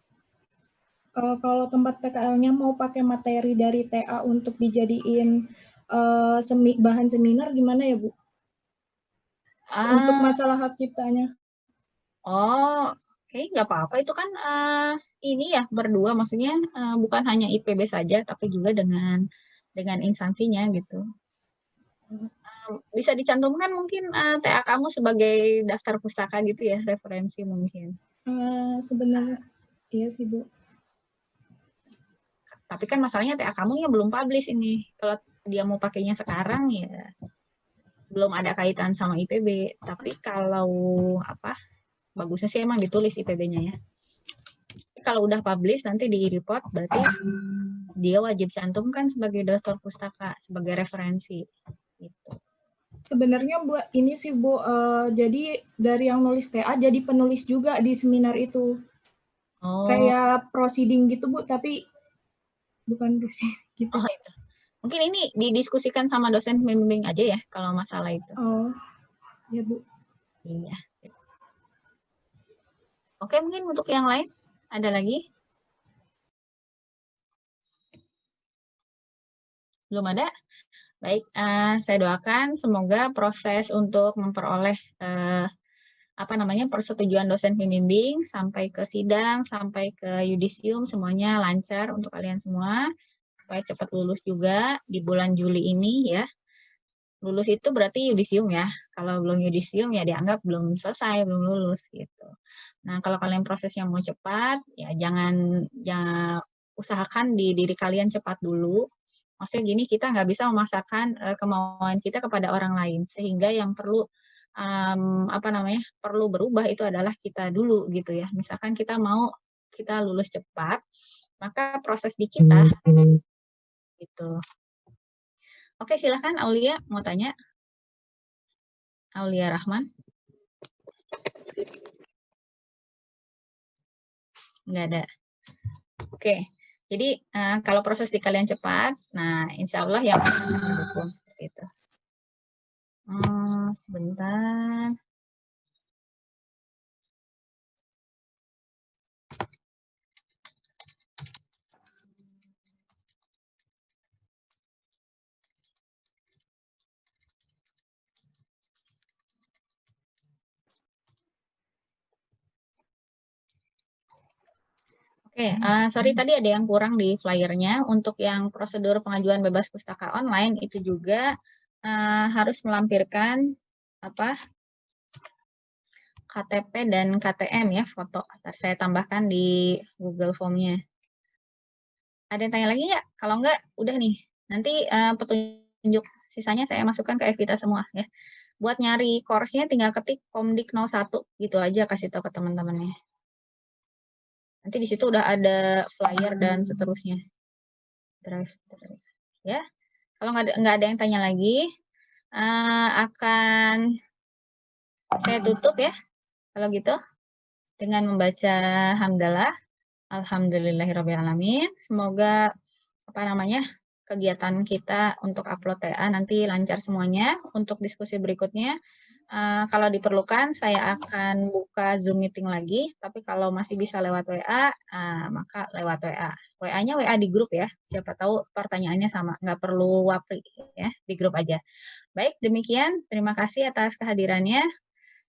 Kalau tempat PKL-nya mau pakai materi dari TA untuk dijadiin bahan seminar, gimana ya, Bu? Untuk masalah hak ciptanya. Oh, oke, nggak apa-apa. Itu kan ini ya berdua, maksudnya bukan hanya IPB saja, tapi juga dengan instansinya gitu. Bisa dicantumkan mungkin TA kamu sebagai daftar pustaka gitu ya, referensi mungkin. Sebenarnya, iya sih Bu. Tapi kan masalahnya TA kamu ya belum publish ini. Kalau dia mau pakainya sekarang ya belum ada kaitan sama IPB. Tapi kalau bagusnya sih emang ditulis IPB-nya ya. Kalau udah publish nanti di report berarti dia wajib cantumkan sebagai daftar pustaka, sebagai referensi. Gitu. Sebenarnya Bu, ini sih Bu, jadi dari yang nulis TA jadi penulis juga di seminar itu. Oh. Kayak proceeding gitu Bu, tapi bukan proceeding gitu. Oh itu. Mungkin ini didiskusikan sama dosen pembimbing aja ya kalau masalah itu. Oh, ya Bu. Iya. Oke, mungkin untuk yang lain ada lagi? Belum ada? Baik, saya doakan semoga proses untuk memperoleh persetujuan dosen pembimbing sampai ke sidang, sampai ke yudisium semuanya lancar untuk kalian semua. Supaya cepat lulus juga di bulan Juli ini ya. Lulus itu berarti yudisium ya. Kalau belum yudisium ya dianggap belum selesai, belum lulus gitu. Nah, kalau kalian prosesnya mau cepat, ya jangan usahakan di diri kalian cepat dulu. Maksudnya gini, kita nggak bisa memaksakan kemauan kita kepada orang lain. Sehingga yang perlu perlu berubah itu adalah kita dulu gitu ya. Misalkan kita lulus cepat, maka proses di kita gitu. Oke, silakan Aulia mau tanya. Aulia Rahman. Nggak ada. Oke, jadi kalau proses di kalian cepat, nah insya Allah yang mendukung seperti itu. Sebentar. Oke, sorry tadi ada yang kurang di flyernya. Untuk yang prosedur pengajuan bebas pustaka online itu juga harus melampirkan KTP dan KTM ya, foto. Ntar saya tambahkan di Google Form-nya. Ada yang tanya lagi nggak? Kalau nggak, udah nih. Nanti petunjuk sisanya saya masukkan ke Evita semua ya. Buat nyari course-nya tinggal ketik Komdik 01 gitu aja, kasih tahu ke teman-temannya. Nanti di situ udah ada flyer dan seterusnya. Drive. Ya. Kalau nggak ada yang tanya lagi, akan saya tutup ya. Kalau gitu, dengan membaca hamdalah, alhamdulillahirrabbilalamin. Semoga kegiatan kita untuk upload TA nanti lancar semuanya. Untuk diskusi berikutnya, kalau diperlukan saya akan buka Zoom meeting lagi. Tapi kalau masih bisa lewat WA, maka lewat WA. WA-nya WA di grup ya. Siapa tahu pertanyaannya sama, nggak perlu wapri ya, di grup aja. Baik, demikian. Terima kasih atas kehadirannya.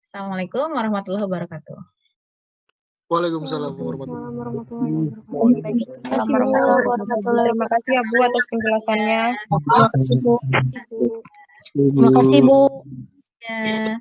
Assalamualaikum warahmatullahi wabarakatuh. Waalaikumsalam warahmatullahi wabarakatuh. Terima kasih ya Bu atas penjelasannya. Terima kasih Bu. Terima kasih Bu. Ya.